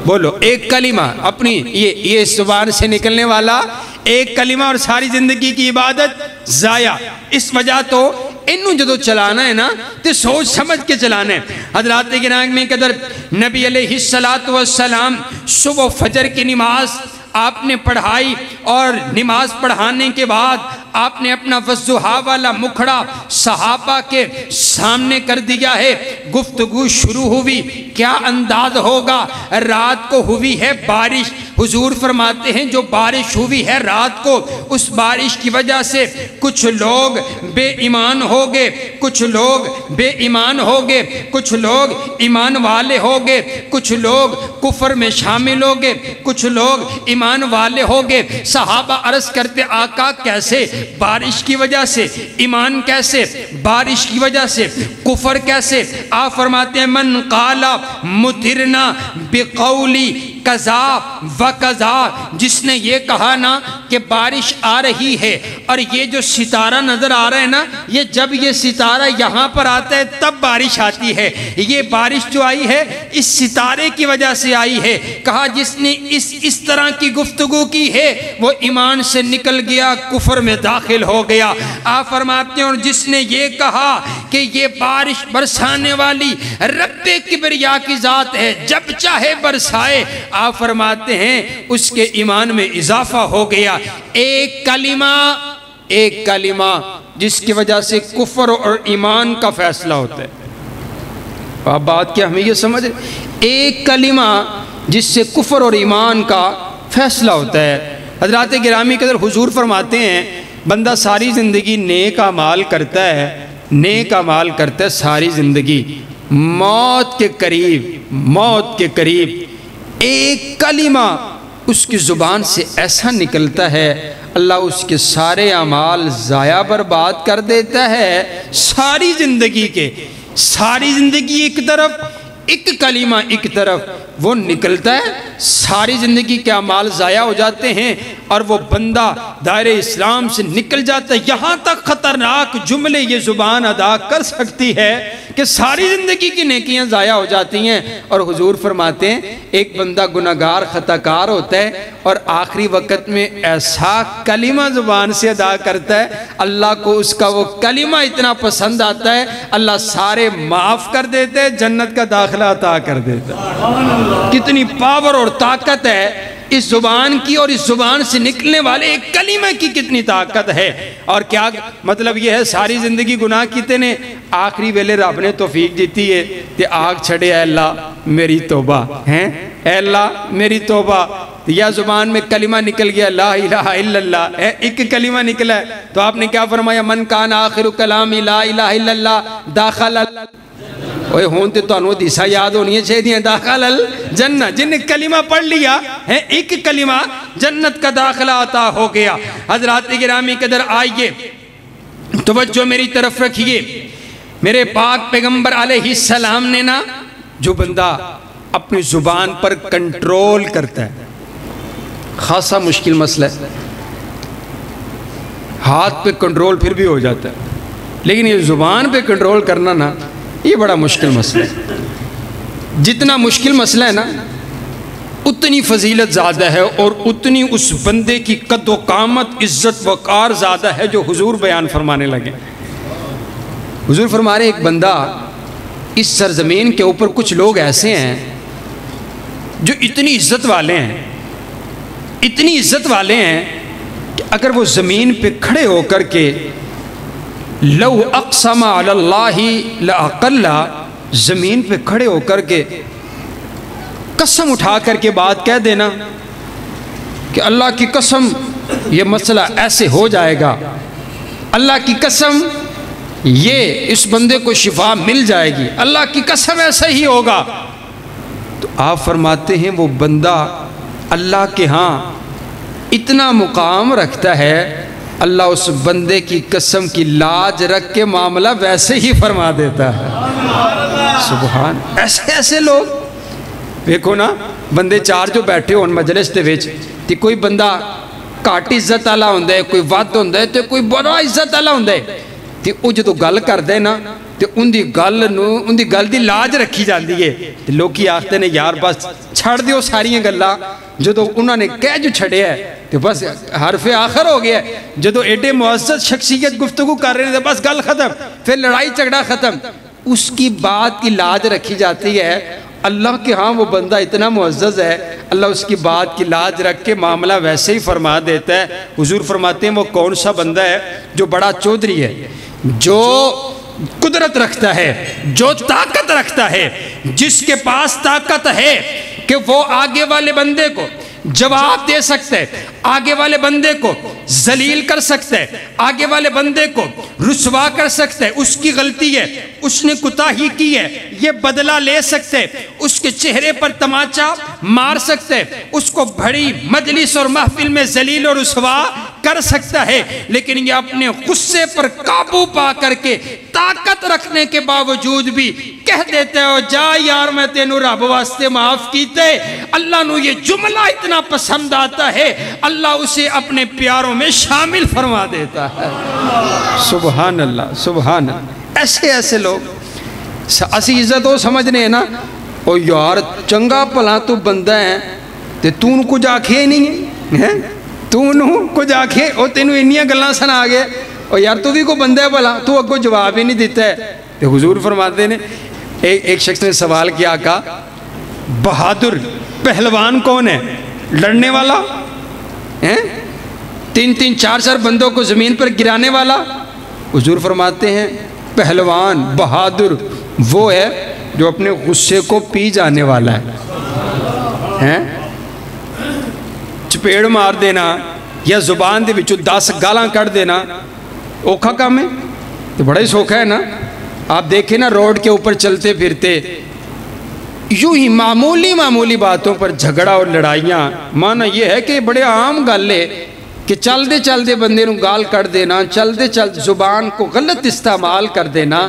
بولو، ایک کلمہ اپنی یہ زبان سے نکلنے والا ایک کلمہ اور ساری زندگی کی عبادت ضائع۔ اس وجہ تو انہوں جدو چلانا ہے نا تو سوچ سمجھ کے چلانا ہے۔ حضرات گرامی قدر نبی علیہ السلام صبح فجر کی نماز آپ نے پڑھائی اور نماز پڑھانے کے بعد آپ نے اپنا وضحا والا مکھڑا صحابہ کے سامنے کر دیا ہے۔ گفتگو شروع ہوئی، کیا انداز ہوگا؟ رات کو ہوئی ہے بارش، حضور فرماتے ہیں جو بارش ہوئی ہے رات کو، اس بارش کی وجہ سے کچھ لوگ بے ایمان ہو گئے، کچھ لوگ بے ایمان ہو گئے، کچھ لوگ ایمان والے ہو گئے، کچھ لوگ کفر میں شامل ہو گئے، کچھ لوگ ایمان والے ہو گئے۔ صحابہ عرض کرتے آقا کیسے؟ بارش کی وجہ سے ایمان کیسے؟ بارش کی وجہ سے کفر کیسے؟ آپ فرماتے ہیں من قال مطرنا بقولی قضا و قضا، جس نے یہ کہا نا کہ بارش آ رہی ہے اور یہ جو ستارہ نظر آ رہا ہے نا، یہ جب یہ ستارہ یہاں پر آتا ہے تب بارش آتی ہے، یہ بارش جو آئی ہے اس ستارے کی وجہ سے آئی ہے۔ کہا جس نے اس طرح کی گفتگو کی ہے وہ ایمان سے نکل گیا، کفر میں داخل ہو گیا۔ آپ فرماتے ہیں اور جس نے یہ کہا کہ یہ بارش برسانے والی رب کبریا کی ذات ہے، جب چاہے برسائے، آپ فرماتے ہیں اس کے ایمان میں اضافہ ہو گیا۔ ایک کلمہ جس کی وجہ سے کفر اور ایمان کا فیصلہ ہوتا ہے۔ آپ بات کیا ہمیں یہ سمجھ، ایک کلمہ جس سے کفر اور ایمان کا فیصلہ ہوتا ہے۔ حضرات گرامی قدر حضور فرماتے ہیں بندہ ساری زندگی نیک اعمال کرتا ہے ساری زندگی، موت کے قریب ایک کلمہ اس کی زبان سے ایسا نکلتا ہے اللہ اس کے سارے اعمال ضائع برباد کر دیتا ہے۔ ساری زندگی ایک طرف، ایک کلمہ ایک طرف وہ نکلتا ہے، ساری زندگی کے اعمال ضائع ہو جاتے ہیں اور وہ بندہ دائرہ اسلام سے نکل جاتا ہے۔ یہاں تک خطرناک جملے یہ زبان ادا کر سکتی ہے کہ ساری زندگی کی نیکیاں ضائع ہو جاتی ہیں۔ اور حضور فرماتے ہیں ایک بندہ گناہگار خطا کار ہوتا ہے اور آخری وقت میں ایسا کلمہ زبان سے ادا کرتا ہے، اللہ کو اس کا وہ کلمہ اتنا پسند آتا ہے، اللہ سارے معاف کر دیتے، جنت کا داخلہ عطا کر دیتا ہے۔ کتنی پاور اور طاقت ہے اس زبان کی اور اس زبان سے نکلنے والے ایک کلمہ کی کتنی طاقت ہے. اور کیا مطلب یہ ہے ساری زندگی گناہ کیتے نے, آخری ویلے رب نے توفیق دیتی ہے کہ آگ چھڑے اے اللہ میری توبہ ہیں, اے اللہ میری توبہ. یا زبان میں کلمہ نکل گیا لا الہ الا اللہ, ایک کلمہ نکلا ہے تو آپ نے کیا فرمایا, من کان آخر کلامی لا الہ الا اللہ داخل اوے ہون تے تو انہوں دیسا یاد ہونی ہے دیں داخل الجنہ. جن نے کلمہ پڑھ لیا ہے ایک کلمہ جنت کا داخلہ عطا ہو گیا. حضرات گرامی قدر آئیے توجہ میری طرف رکھیے. میرے پاک پیغمبر علیہ السلام نے نا, جو بندہ اپنی زبان پر کنٹرول کرتا ہے, خاصا مشکل مسئلہ ہے, ہاتھ پہ کنٹرول پھر بھی ہو جاتا ہے, لیکن یہ زبان پہ کنٹرول کرنا نا یہ بڑا مشکل مسئلہ ہے. جتنا مشکل مسئلہ ہے نا اتنی فضیلت زیادہ ہے اور اتنی اس بندے کی قد و قامت عزت وقار زیادہ ہے جو حضور بیان فرمانے لگے. حضور فرما رہے ایک بندہ اس سرزمین کے اوپر کچھ لوگ ایسے ہیں جو اتنی عزت والے ہیں, اتنی عزت والے ہیں کہ اگر وہ زمین پہ کھڑے ہو کر کے لو اقسم علی اللہ لاقل, زمین پہ کھڑے ہو کر کے قسم اٹھا کر کے بات کہہ دینا کہ اللہ کی قسم یہ مسئلہ ایسے ہو جائے گا, اللہ کی قسم یہ اس بندے کو شفا مل جائے گی, اللہ کی قسم ایسا ہی ہوگا, تو آپ فرماتے ہیں وہ بندہ اللہ کے ہاں اتنا مقام رکھتا ہے, اللہ اس بندے کی قسم کی لاج رکھ کے معاملہ ویسے ہی فرما دیتا ہے. سبحان. ایسے ایسے لوگ دیکھو نا, بندے چار جو بیٹھے ہون مجلس دے وچ تے کوئی بندہ گھٹ عزت والا ہوندا ہے, کوئی ود ہوندا ہے تے کوئی بڑا عزت والا ہوندا ہے, تے او جدوں گل کردے نا تے ان دی گل دی لاج رکھی جاندی ہے. تے لوکی آختے نے یار بس چھڑ دیو ساریاں گلاں, جدو انہوں نے کہہ جو چھڑے ہے تو بس حرف آخر ہو گیا ہے. جدو ایڈے معزز شخصیت گفتگو کر رہے ہیں بس گل ختم, پھر لڑائی جھگڑا ختم. اس کی بات کی لاج رکھی جاتی ہے. اللہ کے ہاں وہ بندہ اتنا معزز ہے, اللہ اس کی بات کی لاج رکھ کے معاملہ ویسے ہی فرما دیتا ہے. حضور فرماتے ہیں وہ کون سا بندہ ہے جو بڑا چودھری ہے, جو قدرت رکھتا ہے, جو طاقت رکھتا ہے, جس کے پاس طاقت ہے کہ وہ آگے والے بندے کو جواب دے سکتا ہے, آگے والے بندے کو ذلیل کر سکتا ہے, آگے والے بندے کو رسوا کر سکتا ہے. اس کی غلطی ہے, اس نے کوتاہی کی ہے, یہ بدلہ لے سکتا ہے, اس کے چہرے پر تماچا مار سکتا ہے, اس کو بڑی مجلس اور محفل میں ذلیل اور رسوا کر سکتا ہے. لیکن یہ اپنے غصے پر قابو پا کر کے طاقت رکھنے کے باوجود بھی کہہ دیتے ہو جا یار میں تینوں رب واسطے معاف کیتے. اللہ نو یہ جملہ اتنا پسند آتا ہے, اللہ اسے اپنے پیاروں میں شامل فرما دیتا ہے. سبحان اللہ سبحان اللہ. ایسے ایسے لوگ اسی عزت ہو سمجھنے ہیں نا, او یار چنگا پلا تو بندہ ہے تے تو ان کچھ آکھے نہیں ہے, تو انہوں کچھ آکھے او تینوں انیاں گلاں سنا آگے, او یار تو بھی کو بندہ ہے بلا, تو اگو جواب ہی نہیں دیتا ہے. تے حضور فرماتے ہیں ایک شخص نے سوال کیا, کہا بہادر پہلوان کون ہے, لڑنے والا ہے, 3-3 4-4 بندوں کو زمین پر گرانے والا. حضور فرماتے ہیں پہلوان بہادر وہ ہے جو اپنے غصے کو پی جانے والا ہے. چپیڑ مار دینا یا زبان دے وچوں 10 گالاں کٹ دینا اوکھا کام ہے, تو بڑا ہی سوکھا ہے نا. آپ دیکھیں نا روڈ کے اوپر چلتے پھرتے یوں ہی معمولی باتوں پر جھگڑا اور لڑائیاں, مانا یہ ہے کہ بڑے عام گل ہے کہ چل دے بندے نو گال کٹ دینا, چل زبان کو غلط استعمال کر دینا.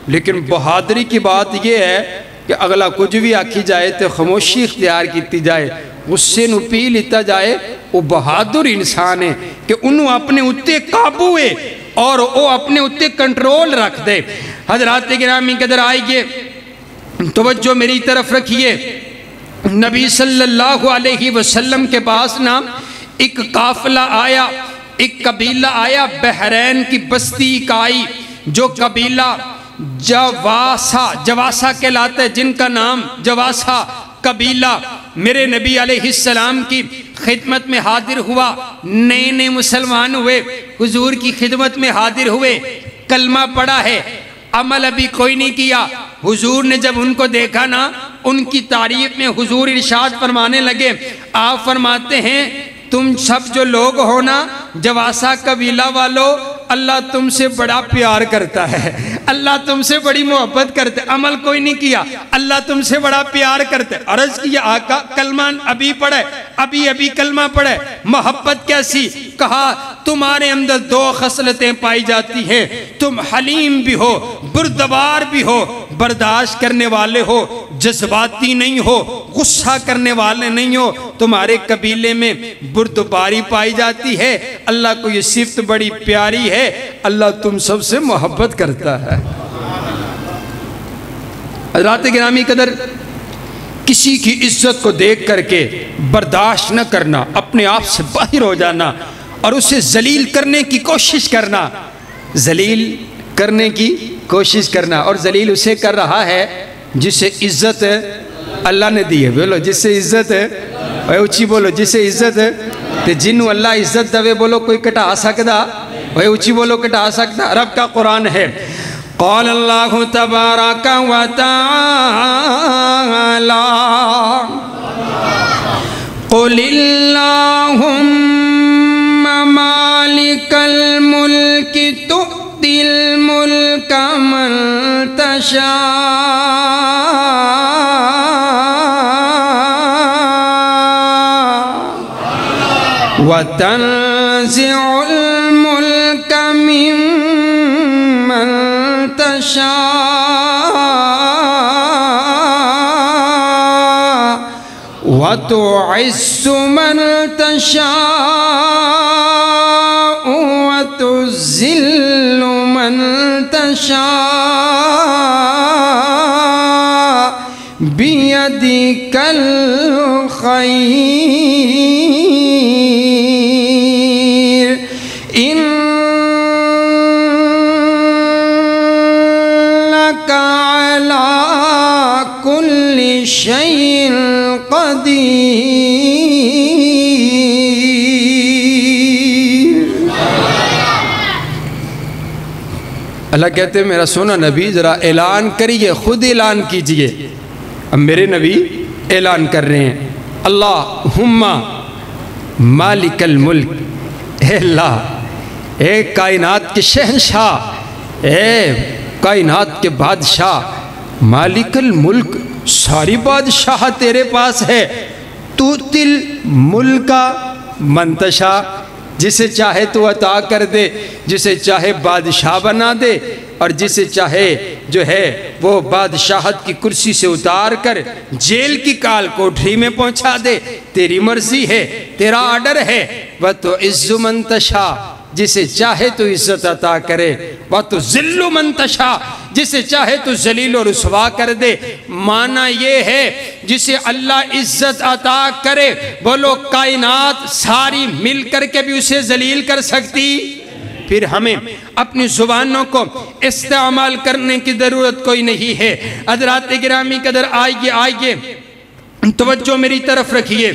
لیکن بہادری کی بات یہ ہے کہ اگلا کچھ بھی آکھی جائے تو خاموشی اختیار کیتی جائے, غصے نو پی لیتا جائے. وہ بہادر انسان ہے کہ انہوں اپنے اتے قابو ہے اور وہ اپنے اتے کنٹرول رکھ دے. حضرات گرامی قدر آئیے توجہ میری طرف رکھیے. نبی صلی اللہ علیہ وسلم کے پاس نا ایک قافلہ آیا, ایک قبیلہ آیا, بحرین کی بستی کا آئی جو قبیلہ جواسا کہلاتا ہے, جن کا نام جواسا قبیلہ میرے نبی علیہ السلام کی خدمت میں حاضر ہوا، نئے نئے مسلمان ہوئے، حضور کی خدمت میں حاضر ہوئے، کلمہ پڑھا ہے، عمل ابھی کوئی نہیں کیا۔ حضور نے جب ان کو دیکھا نا، ان کی تعریف میں حضور ارشاد فرمانے لگے، آپ فرماتے ہیں تم سب جو لوگ ہو نا، جواسہ قبیلہ والو، اللہ تم سے بڑا پیار کرتا ہے، اللہ تم سے بڑی محبت کرتا ہے، عمل کوئی نہیں کیا، اللہ تم سے بڑا پیار کرتا ہے۔ عرض کیا آقا کلمہ ابھی پڑھے، ابھی کلمہ پڑھے، محبت کیسی؟ کہا تمہارے اندر دو خصلتیں پائی جاتی ہیں، تم حلیم بھی ہو، بردبار بھی ہو، برداشت کرنے والے ہو، جذباتی نہیں ہو، غصہ کرنے والے نہیں ہو، تمہارے قبیلے میں بردباری پائی جاتی ہے، اللہ کو یہ صفت بڑی پیاری ہے، اللہ تم سب سے محبت کرتا ہے۔ حضرات گرامی قدر، کسی کی عزت کو دیکھ کر کے برداشت نہ کرنا، اپنے آپ سے باہر ہو جانا اور اسے ذلیل کرنے کی کوشش کرنا، ذلیل کرنے کی کوشش کرنا، اور ذلیل اسے کر رہا ہے جسے عزت اللہ نے دی ہے، بولو جسے عزت ہے، اونچی بولو جسے عزت ہے، تے جنہوں اللہ عزت دوے بولو کوئی کٹا سکتا، اونچی بولو کٹا سکتا۔ رب کا قرآن ہے، قال اللہ تبارک و تعالی قل اللہم مالک الملک تؤتی الملک من تشاء وتنزع الملک ممن تشاء وتعز من تشاء وتذل من تشاء بيدك الخير إنك على كل شيء قدیر۔ اللہ کہتے ہیں میرا سونا نبی ذرا اعلان کریے، خود اعلان کیجئے۔ اب میرے نبی اعلان کر رہے ہیں، اللہم مالک الملک، اے اللہ، اے کائنات کے شہنشاہ، اے کائنات کے بادشاہ، مالک الملک، ساری بادشاہ تیرے پاس ہے، تو تل ملک منتشا، جسے چاہے تو عطا کر دے، جسے چاہے بادشاہ بنا دے، اور جسے چاہے جو ہے وہ بادشاہت کی کرسی سے اتار کر جیل کی کال کوٹری میں پہنچا دے، تیری مرضی ہے، تیرا آرڈر ہے۔ وَتُعِزُّ مَن تَشَاءُ، جسے چاہے تو عزت عطا کرے، وَتُذِلُّ مَن تَشَاءُ، جسے چاہے تو ذلیل و رسوا کر دے۔ معنی یہ ہے جسے اللہ عزت عطا کرے، بولو کائنات ساری مل کر کے بھی اسے ذلیل کر سکتی۔ پھر ہمیں اپنی زبانوں کو استعمال کرنے کی ضرورت کوئی نہیں ہے۔ حضرات گرامی قدر، آئیے توجہ میری طرف رکھیے۔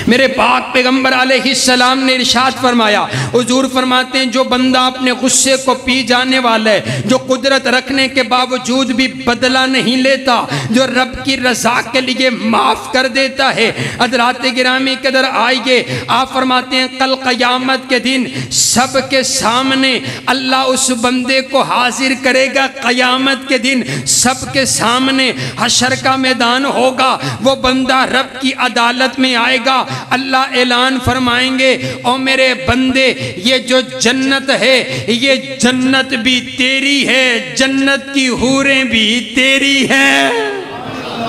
میرے پاک پیغمبر علیہ السلام نے ارشاد فرمایا، حضور فرماتے ہیں جو بندہ اپنے غصے کو پی جانے والا ہے، جو قدرت رکھنے کے باوجود بھی بدلہ نہیں لیتا، جو رب کی رضا کے لیے معاف کر دیتا ہے۔ حضرات گرامی قدر، آئیے آپ فرماتے ہیں کل قیامت کے دن سب کے سامنے اللہ اس بندے کو حاضر کرے گا۔ قیامت کے دن سب کے سامنے حشر کا میدان ہوگا، وہ بندہ رب کی عدالت میں آئے گا۔ اللہ اعلان فرمائیں گے، او میرے بندے، یہ جو جنت ہے یہ جنت بھی تیری ہے، جنت کی حوریں بھی تیری ہیں۔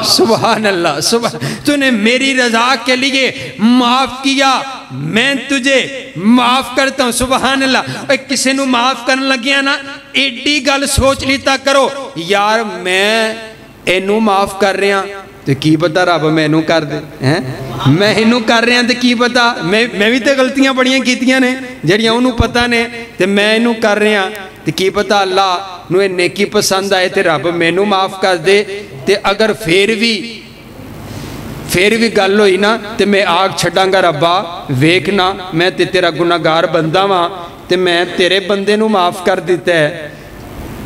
سبحان اللہ، تو نے میری رضا کے لیے معاف کیا، میں تجھے معاف کرتا ہوں۔ سبحان اللہ۔ کسی نو معاف کرنے لگیا نا، ایڈی گل سوچ لیتا کرو، یار میں اینو معاف کر رہا ہوں تو کی پتا رب میں نو کر دے، میں انہوں کر رہا ہوں تو کی پتا، میں بھی تو غلطیاں بڑیاں کیتیاں نے جڑیاں انہوں پتا نے، تو میں انہوں کر رہا ہوں تو کی پتا اللہ نو نیکی پسند آئے تو رب میں نو معاف کر دے۔ تو اگر پھر بھی پھر بھی گل ہوئی نا تے میں آگ چھڑاں گا ربا ویکنا میں تے تیرا گناہگار بندہ ہاں تے میں تیرے بندے نو معاف کر دیتا ہے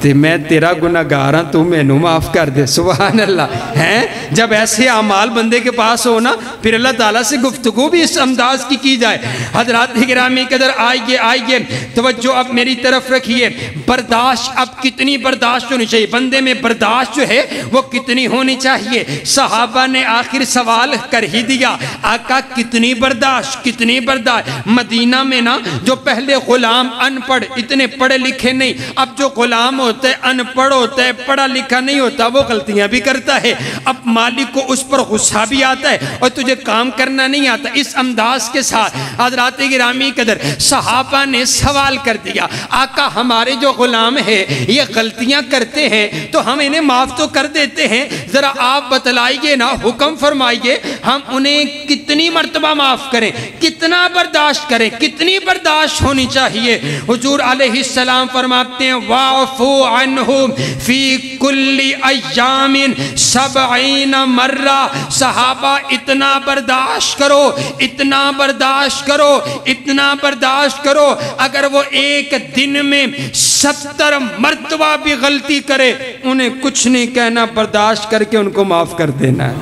تے میں تیرا گناہگار ہاں تو میں نو معاف کر دے. سبحان اللہ. ہیں جب ایسے اعمال بندے کے پاس ہو نا پھر اللہ تعالیٰ سے گفتگو بھی اس انداز کی جائے. حضرات گرامی قدر آئیے توجہ اب میری طرف رکھیے. برداشت اب کتنی برداشت ہونی چاہیے بندے میں؟ برداشت جو ہے وہ کتنی ہونی چاہیے؟ صحابہ نے آخر سوال کر ہی دیا آقا کتنی برداشت کتنی برداشت. مدینہ میں نا جو پہلے غلام ان پڑھ اتنے پڑھے لکھے نہیں، اب جو غلام ہوتا ہے ان پڑھ ہوتا ہے پڑھا لکھا نہیں ہوتا وہ غلطیاں بھی کرتا ہے. اب مالک کو اس پر غصہ بھی آتا ہے اور تجھے کام کرنا نہیں آتا. اس انداز کے ساتھ حضرات گرامی قدر صحابہ نے سوال کر دیا آقا ہمارے جو غلام ہیں یہ غلطیاں کرتے ہیں تو ہم انہیں معاف تو کر دیتے ہیں، ذرا آپ بتلائیے نا، حکم فرمائیے ہم انہیں کتنی مرتبہ معاف کریں، کتنا برداشت کریں، کتنی برداشت ہونی چاہیے؟ حضور علیہ السلام فرماتے ہیں وَعْفُوا عَنْهُمْ فِي كُلِّ أَيَّامٍ 70 مرہ. صحابہ اتنا برداشت کرو، اتنا برداشت کرو، اتنا برداشت کرو. اگر وہ ایک دن میں 70 مرتبہ بھی غلطی کرے انہیں کچھ نہیں کہنا، برداشت کر کے ان کو معاف کر دینا ہے.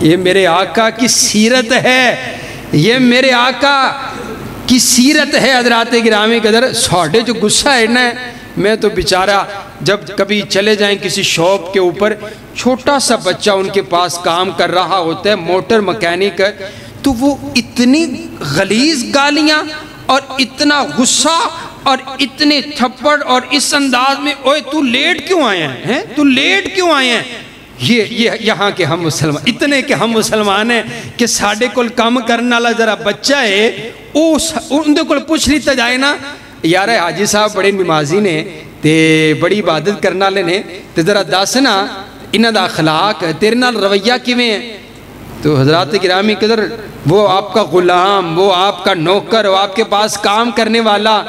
یہ میرے آقا کی سیرت ہے، یہ میرے آقا کی سیرت ہے. حضرات گرامی قدر ساڑھے جو غصہ ہے نا، میں تو بیچارہ جب کبھی چلے جائیں کسی شاپ کے اوپر، چھوٹا سا بچہ ان کے پاس کام کر رہا ہوتا ہے، موٹر مکینک ہے، تو وہ اتنی غلیظ گالیاں اور اتنا غصہ اور اتنے تھپڑ اور اس انداز میں اوے تو لیٹ کیوں آئے ہیں، تو لیٹ کیوں آئے ہیں. یہ یہاں کے ہم مسلمان اتنے کہ ہم مسلمان ہیں کہ ساڑھے کل کام کرنا والا ذرا بچہ ہے اندے کل پوچھ لیتا جائے نا یار حاجی صاحب بڑے نمازی نے تے بڑی عبادت کرنا لے نے تے ذرا دس نا انہاں دا اخلاق تیرے نال رویہ کیویں ہے. تو حضرات گرامی قدر وہ آپ کا غلام، وہ آپ کا نوکر، وہ آپ کے پاس کام کرنے والا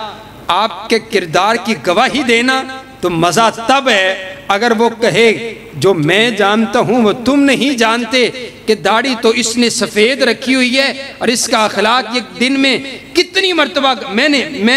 آپ کے کردار کی گواہی دینا تو مزہ تب ہے اگر وہ کہے جو میں جانتا ہوں وہ تم نہیں جانتے کہ داڑھی تو اس نے سفید رکھی ہوئی ہے اور اس کا اخلاق ایک دن میں کتنی مرتبہ میں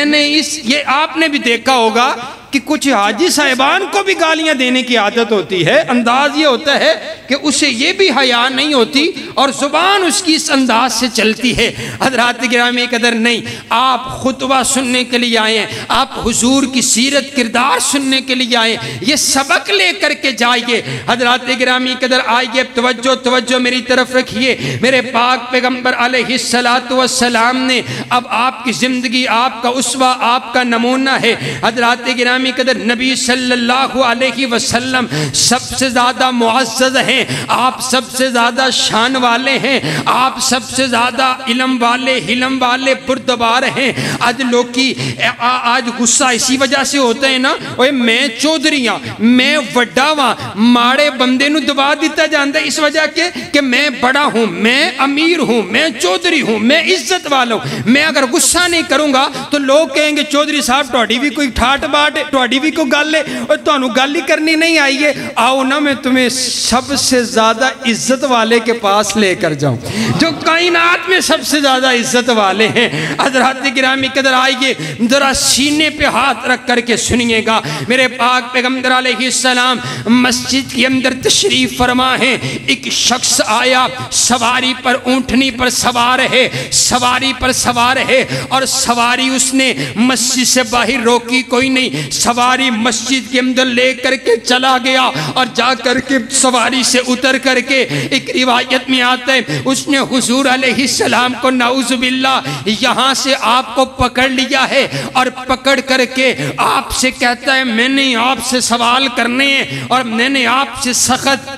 نے یہ آپ نے بھی دیکھا ہوگا کہ کچھ حاجی صاحبان کو بھی گالیاں دینے کی عادت ہوتی ہے. انداز یہ ہوتا ہے کہ اسے یہ بھی حیا نہیں ہوتی اور زبان اس کی اس انداز سے چلتی ہے. حضرات گرامی قدر نہیں، آپ خطبہ سننے کے لیے آئے ہیں، آپ حضور کی سیرت کردار سننے کے لیے آئے ہیں، یہ سبق لے کر کے جائیے. حضرات گرامی قدر آئیے توجہ میری طرف رکھیے. میرے پاک پیغمبر علیہ السلام نے اب آپ کی زندگی آپ کا اسوہ آپ کا نمونہ ہے. حضرات گرامی قدر نبی صلی اللہ علیہ وسلم سب سے زیادہ معزز ہیں، آپ سب سے زیادہ شان والے ہیں، آپ سب سے زیادہ علم والے حلم والے بردبار ہیں. آج لوگ کی آج غصہ اسی وجہ سے ہوتا ہے نا، میں چودھریاں میں وڈا ہاں ماڑے بندے نو دبا دیتا جانتا ہے اس وجہ کے کہ میں بڑا ہوں، میں امیر ہوں، میں چودھری ہوں، میں عزت والا ہوں. میں اگر غصہ نہیں کروں گا تو لوگ کہیں گے چودھری صاحب ٹوڑی بھی کوئی ٹھاٹ باٹ ہے، ٹوڑی بھی کوئی گل ہے اور تانوں گل ہی کرنی نہیں آئی ہے. آؤ نا میں تمہیں سب سے زیادہ عزت والے کے پاس لے کر جاؤں جو کائنات میں سب سے زیادہ عزت والے ہیں. حضرات گرامی قدر آئیے ذرا سینے پہ ہاتھ رکھ کر کے سنیے گا. میرے پاک پیغمبر علیہ السلام مسجد کے اندر تشریف فرما ہے. ایک شخص آیا سواری پر اونٹنی پر سوار ہے، سواری پر سوار ہے اور سواری اس نے مسجد سے باہر روکی کوئی نہیں، سواری مسجد کے اندر لے کر کے چلا گیا اور جا کر کے سواری سے اتر کر کے ایک روایت میں آتا ہے اس نے حضور علیہ السلام کو نعوذ باللہ یہاں سے آپ کو پکڑ لیا ہے اور پکڑ کر کے آپ سے کہتا ہے میں نے آپ سے سوال کرنے ہیں اور میں نے آپ سے سخت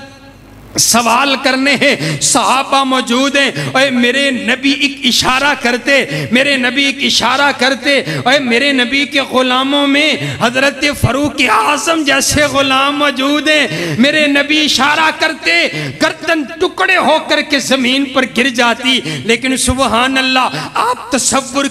سوال کرنے ہیں. صحابہ موجود ہیں، اے میرے نبی ایک اشارہ کرتے، میرے نبی ایک اشارہ کرتے، اے میرے نبی کے غلاموں میں حضرت فاروق اعظم جیسے غلام موجود ہیں. میرے نبی اشارہ کرتے، گردن ٹکڑے ہو کر کے زمین پر گر جاتی. لیکن سبحان اللہ آپ تصور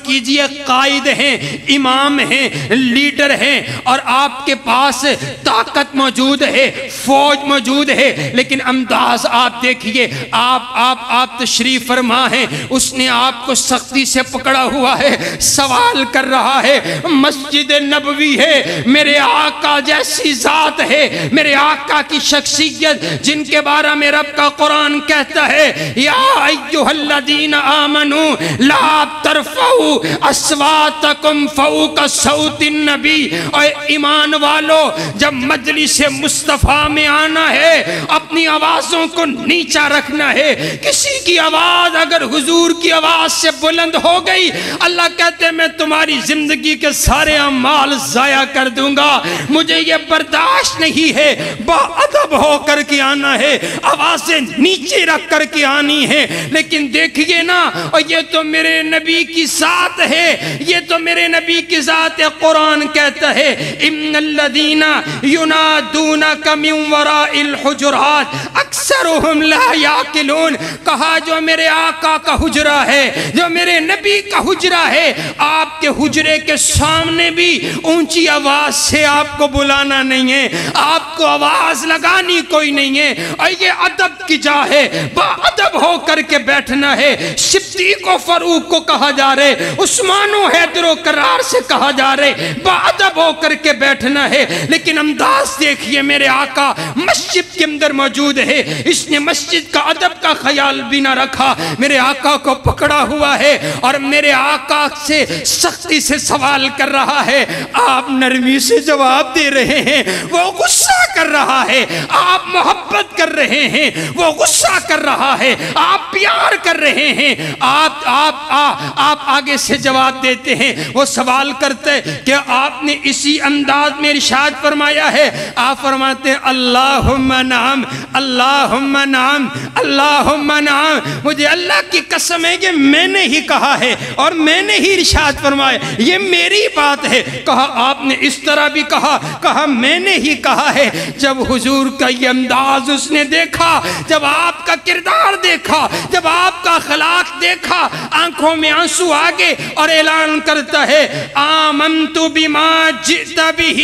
کیجئے قائد ہیں، امام ہیں، لیڈر ہیں اور آپ کے پاس طاقت موجود ہے، فوج موجود ہے، لیکن انداز آپ دیکھیے، آپ تشریف فرما ہیں، اس نے آپ کو سختی سے پکڑا ہوا ہے، سوال کر رہا ہے، مسجد نبوی ہے، میرے آقا جیسی ذات ہے، میرے آقا کی شخصیت جن کے بارے میں رب کا قرآن کہتا ہے، یا ایھا الذین آمنوا لا ترفعوا اصواتکم فوق صوت النبی، اے ایمان والو جب مجلس مصطفیٰ میں آنا ہے اپنی آوازوں کو نیچا رکھنا ہے۔ کسی کی آواز اگر حضور کی آواز سے بلند ہو گئی، اللہ کہتے ہیں میں تمہاری زندگی کے سارے اعمال ضائع کر دوں گا، مجھے یہ برداشت نہیں ہے۔ با ادب ہو کر کے آنا ہے، آوازیں نیچے رکھ کر کے آنی ہے۔ لیکن دیکھئے نا، اور یہ تو میرے نبی کی ذات ہے، یہ تو میرے نبی کی ذات ہے۔ قرآن کہتا ہے ان الذین ینادونک من وراء الحجرات اکثرهم لا یعقلون، کہا جو میرے آقا کا حجرہ ہے، جو میرے نبی کا حجرہ ہے، آپ کے حجرے کے سامنے بھی اونچی آواز سے آپ کو بلانا نہیں ہے، آپ کو آواز لگانی کوئی نہیں ہے، اور یہ ادب کی جا ہے، با ادب ہو کر کے بیٹھنا ہے۔ صدیق و فاروق کو کہا جا رہے، عثمان و حیدر و کرار سے کہا جا رہے، با ادب ہو کر کے بیٹھنا ہے۔ لیکن انداز دیکھئے، میرے آقا مسجد کے اندر موجود ہے، اس نے مسجد کا ادب کا خیال بھی نہ رکھا، میرے آقا کو پکڑا ہوا ہے اور میرے آقا سے سختی سے سوال کر رہا ہے، آپ نرمی سے جواب دے رہے ہیں، وہ غصہ کر رہا ہے، آپ محبت کر رہے ہیں، وہ غصہ کر رہا ہے، آپ پیار کر رہے ہیں، آپ آگے سے جواب دیتے ہیں۔ وہ سوال کرتے کہ آپ نے اسی انداز میں ارشاد فرمایا ہے، آپ فرماتے ہیں اللہم نعم اللہم نعم اللہم نعم، مجھے اللہ کی قسم ہے کہ میں نے ہی کہا ہے اور میں نے ہی ارشاد فرمایا، یہ میری بات ہے۔ کہا آپ نے اس طرح بھی کہا میں نے ہی کہا ہے۔ جب حضور کا یہ انداز اس نے دیکھا، جب آپ کا کردار دیکھا، جب آپ کا اخلاق دیکھا، آنکھوں میں آنسو آگے اور اعلان کرتا ہے آمنت بما جئت بہ،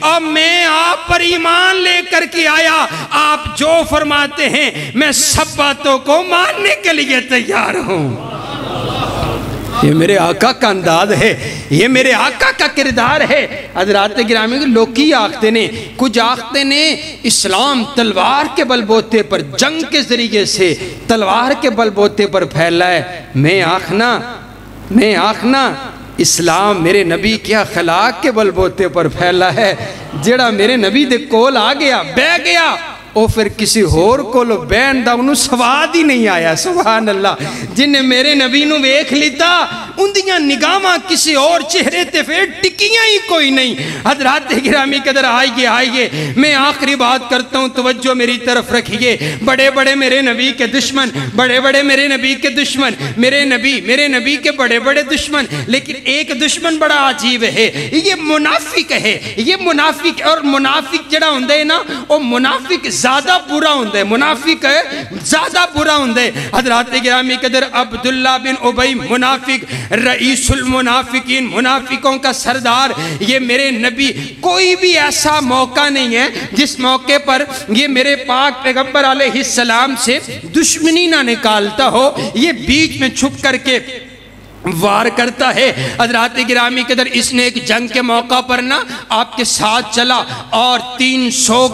اور میں آپ پر ایمان لے کر کے آیا، آپ جو فرماتے ہیں میں سب باتوں کو ماننے کے لیے تیار ہوں۔ یہ میرے آقا کا انداز ہے، یہ میرے آقا کا کردار ہے۔ حضرات گرامی کے لوکی آختے نے، کچھ آختے نے اسلام تلوار کے بل بوتے پر، جنگ کے ذریعے سے تلوار کے بل بوتے پر پھیلا ہے۔ میں آخنا اسلام میرے نبی کے اخلاق کے بل بوتے پر پھیلا ہے۔ جڑا میرے نبی دے کول آ گیا، بہ گیا، او پھر کسی اور کولو بین دا انہوں سواد ہی نہیں آیا۔ سبحان اللہ، جن نے میرے نبی نو ویکھ لیتا ان دیاں نگاہاں کسی اور چہرے تے پھر ٹکیاں ہی کوئی نہیں۔ حضرات گرامی قدر آئیے، میں آخری بات کرتا ہوں، توجہ میری طرف رکھیے۔ بڑے بڑے میرے نبی کے دشمن، میرے نبی کے دشمن، میرے نبی کے بڑے بڑے دشمن، لیکن ایک دشمن بڑا عجیب ہے، یہ منافق ہے۔ یہ منافق، اور منافق جڑا ہوندے ہے نا، وہ منافق زیادہ برا ہوندے ہے، منافق ہے زیادہ برا ہوندے۔ حضرات گرامی قدر عبداللہ بن ابی منافق، رئیس المنافقین، منافقوں کا سردار، یہ میرے نبی، کوئی بھی ایسا موقع نہیں ہے جس موقع پر یہ میرے پاک پیغمبر علیہ السلام سے دشمنی نہ نکالتا ہو، یہ بیچ میں چھپ کر کے وار کرتا ہے۔ حضرات گرامی قدر اس نے ایک جنگ کے موقع پر نا آپ کے ساتھ چلا اور 300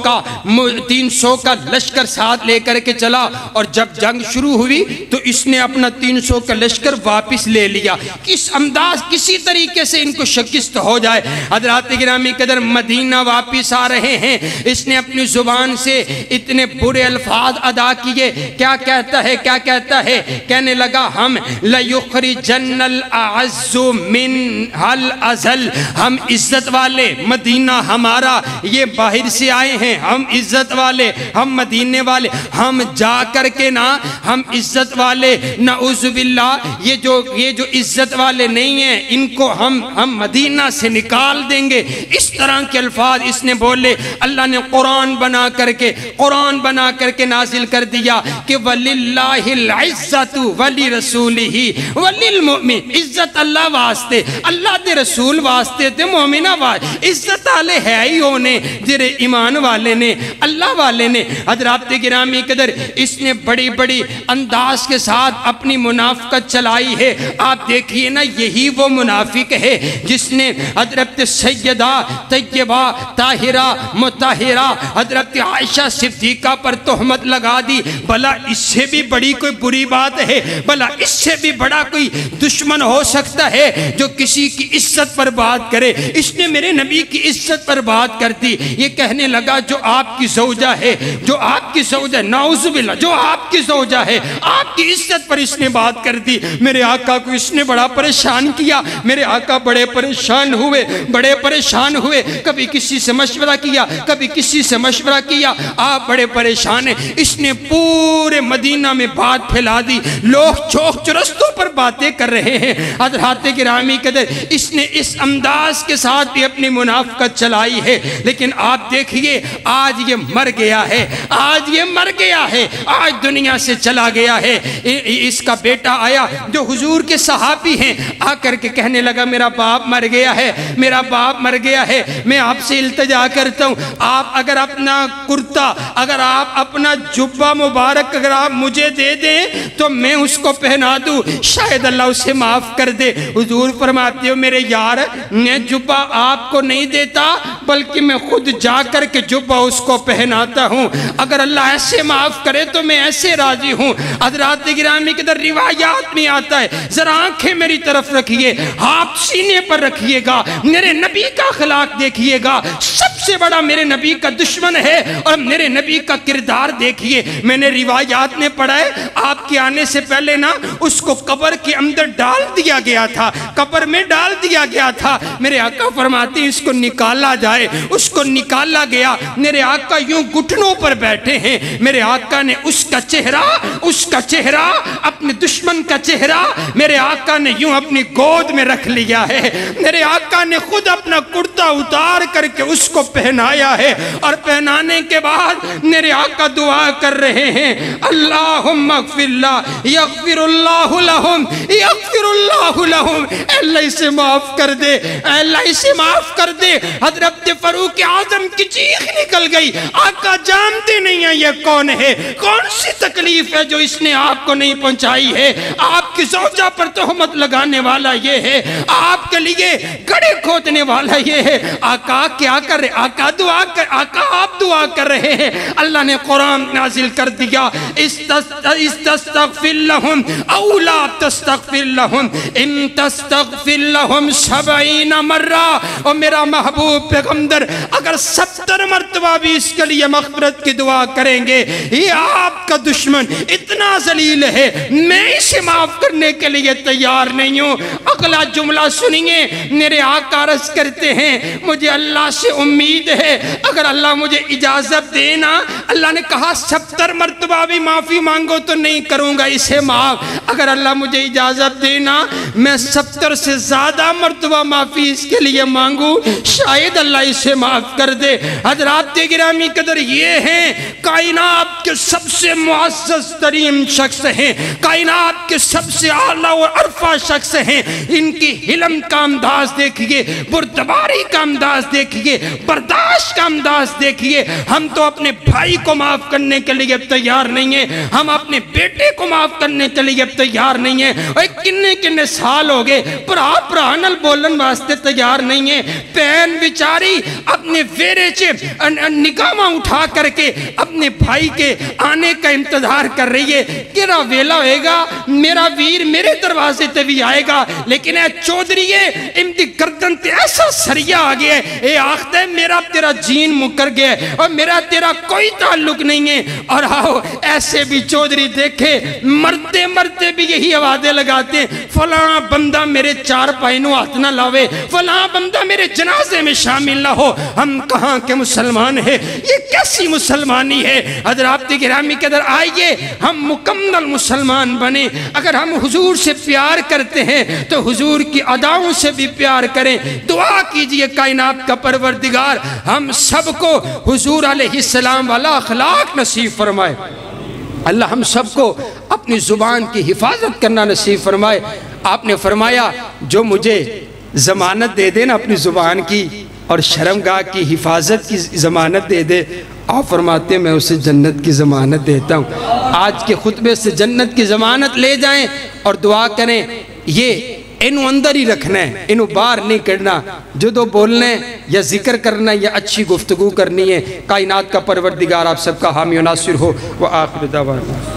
کا لشکر ساتھ لے کر کے چلا، اور جب جنگ شروع ہوئی تو اس نے اپنا 300 کا لشکر واپس لے لیا، کس انداز کسی طریقے سے ان کو شکست ہو جائے۔ حضرات گرامی قدر مدینہ واپس آ رہے ہیں، اس نے اپنی زبان سے اتنے برے الفاظ ادا کیے۔ کیا کہتا ہے کہنے لگا ہم لَيُخْرِجَنَّ الْأَعَزُّ مِنْهَا الْأَذَلَّ، ہم عزت والے، مدینہ ہمارا، یہ باہر سے آئے ہیں، ہم عزت والے، ہم مدینے والے، ہم جا کر کے نا ہم عزت والے، نعوذ باللہ یہ جو عزت والے نہیں ہیں ان کو ہم مدینہ سے نکال دیں گے۔ اس طرح کے الفاظ اس نے بولے۔ اللہ نے قرآن بنا کر کے نازل کر دیا کہ وَلِلَّهِ الْعِزَّةُ وَلِرَسُولِهِ وَلِلْمُؤْمِنِينَ مومن عزت اللہ واسطے اللہ دے رسول واسطے تے مومنہ واسطے عزت آلے ہے ہی ہونے جرے ایمان والے نے اللہ والے نے۔ حضرات گرامی قدر اس نے بڑی بڑی انداز کے ساتھ اپنی منافقت چلائی ہے۔ آپ دیکھئے نا یہی وہ منافق ہے جس نے حضرت سیدہ طیبہ طاہرہ مطہرہ حضرت عائشہ صدیقہ پر تہمت لگا دی۔ بھلا اس سے بھی بڑی کوئی بری بات ہے؟ بھلا اس سے بھی بڑا کوئی دشمن ہو سکتا ہے جو کسی کی عزت پر بات کرے؟ اس نے میرے نبی کی عزت پر بات کر دی۔ یہ کہنے لگا جو آپ کی زوجہ ہے، جو آپ کی زوجہ، نعوذ باللہ، جو آپ کی زوجہ ہے، آپ کی عزت پر اس نے بات کر دی۔ میرے آقا کو اس نے بڑا پریشان کیا۔ میرے آقا بڑے پریشان ہوئے، بڑے پریشان ہوئے۔ کبھی کسی سے مشورہ کیا، کبھی کسی سے مشورہ کیا، آپ بڑے پریشان ہیں۔ اس نے پورے مدینہ میں بات پھیلا دی۔ لوگ چوک چرستوں پر باتیں کر رہے ہیں۔ حضرات گرامی قدر اس نے اس انداز کے ساتھ بھی اپنی منافقت چلائی ہے، لیکن آپ دیکھئے آج یہ مر گیا ہے، آج یہ مر گیا ہے، آج دنیا سے چلا گیا ہے۔ اس کا بیٹا آیا جو حضور کے صحابی ہیں، آ کر کے کہنے لگا میرا باپ مر گیا ہے، میرا باپ مر گیا ہے، میں آپ سے التجا کرتا ہوں، آپ اگر اپنا کرتا، اگر آپ اپنا جبہ مبارک اگر آپ مجھے دے دیں تو میں اس کو پہنا دوں، شاید اللہ اسے معاف کر دے۔ حضور فرماتے ہو میرے یار میں جبہ آپ کو نہیں دیتا بلکہ میں خود جا کر کے جبہ اس کو پہناتا ہوں، اگر اللہ ایسے معاف کرے تو میں ایسے راضی ہوں۔ حضرات گرامی کے در روایات میں آتا ہے، ذرا آنکھیں میری طرف رکھیے، ہاتھ سینے پر رکھیے گا، میرے نبی کا اخلاق دیکھیے گا۔ سب سے بڑا میرے نبی کا دشمن ہے اور میرے نبی کا کردار دیکھیے۔ میں نے روایات میں پڑھا ہے آپ کے آنے سے پہلے نا اس کو قبر کے اندر ڈال دیا گیا تھا، قبر میں ڈال دیا گیا تھا۔ میرے آقا فرماتے ہیں اس کو نکالا جائے، اس کو نکالا گیا۔ میرے آقا یوں گھٹنوں پر بیٹھے ہیں، میرے آقا نے اس کا چہرہ اپنے دشمن کا چہرہ میرے آقا نے یوں اپنی گود میں رکھ لیا ہے۔ میرے آقا نے خود اپنا کرتا اتار کر کے اس کو پہنایا ہے، اور پہنانے کے بعد میرے آقا دعا کر رہے ہیں اللہم اغفر اللہ یغفر اللہ لہم یغفر اللہ لہم، اے اللہ اسے معاف کر دے، اے اللہ اسے معاف کر دے۔ حضرت فاروق اعظم کی چیخ نکل گئی، آقا جانتے نہیں ہیں یہ کون ہے، کون سی تکلیف ہے جو اس نے آپ کو نہیں پہنچائی ہے؟ آپ کی زوجہ پر تہمت لگانے والا یہ ہے، آپ کے لیے گڑھے کھودنے والا یہ ہے۔ آقا کیا کر رہے؟ آقا دعا کر، آقا آپ دعا کر رہے ہیں۔ اللہ نے قرآن نازل کر دیا استغفر لہم او لا تستغفر لہم ان تستغفر لہم 70 مرہ، اور میرا محبوب پیغمبر اگر 70 مرتبہ بھی اس کے لیے مغفرت کی دعا کریں گے، یہ آپ کا دشمن اتنا ذلیل ہے، میں اسے معاف کرنے کے لیے تیار نہیں ہوں۔ اگلا جملہ سنیے، میرے آقا عرض کرتے ہیں مجھے اللہ سے امید ہے اگر اللہ مجھے اجازت دینا، اللہ نے کہا 70 مرتبہ بھی معافی مانگو تو نہیں کروں گا اسے معاف، اگر اللہ مجھے اجازت دینا میں 70 سے زیادہ مرتبہ معافی اس کے لیے مانگوں، شاید اللہ اسے معاف کر دے۔ حضرات گرامی قدر یہ ہیں کائنات کے سب سے معزز ترین شخص ہیں، کائنات کے سب سے اعلیٰ اور عرفہ شخص ہیں۔ ان کی حلم کا انداز دیکھئے، بردباری کا انداز دیکھئے، برداشت کا انداز دیکھئے۔ ہم تو اپنے بھائی کو معاف کرنے کے لیے تیار نہیں ہیں، ہم اپنے بیٹے کو معاف کرنے کے لیے تیار نہیں ہیں، اور کنے سال ہو گئے پرانل بولن واسطے تیار نہیں ہیں۔ پین بیچاری اپنے ویرے چے نگاہاں اٹھا کر کے اپنے بھائی کے آنے کا انتظار کر رہی ہے، کیرا ویلا ہوئے گا میرا ویر میرے دروازے تے بھی آئے گا، لیکن اے چودھریے امدی گردن تے ایسا سریا آگیا ہے، اے آخدہ ہے میرا تیرا جین مکر گیا ہے اور میرا تیرا کوئی تعلق نہیں ہے۔ اور آؤ ایسے بھی چودھری دیکھے مرتے مرتے بھی یہی آوازیں لگاتے ہیں فلاں بندہ میرے چار پائنوں ہاتھ نہ لاوے، فلاں بندہ میرے جنازے میں شامل نہ ہو۔ ہم کہاں کے مسلمان ہیں؟ یہ کیسی مسلمانی ہے؟ حضرات گرامی کے در آئیے ہم مکمل مسلمان بنے۔ اگر ہم حضور سے پیار کرتے ہیں تو حضور کی اداؤں سے بھی پیار کریں۔ دعا کیجئے کائنات کا پروردگار ہم سب کو حضور علیہ السلام والا اخلاق نصیب فرمائے، اللہ ہم سب کو اپنی زبان کی حفاظت کرنا نصیب فرمائے۔ آپ نے فرمایا جو مجھے ضمانت دے دے نا اپنی زبان کی اور شرمگاہ کی حفاظت کی ضمانت دے دے، آپ فرماتے ہیں میں اسے جنت کی ضمانت دیتا ہوں۔ آج کے خطبے سے جنت کی ضمانت لے جائیں اور دعا کریں، یہ انہوں اندر ہی رکھنا ہے، انہوں باہر نہیں کرنا۔ جو دو بولنا ہے یا ذکر کرنا ہے یا اچھی گفتگو کرنی ہے، کائنات کا پروردگار آپ سب کا حامی و ناصر ہو۔ وآخر دعوانا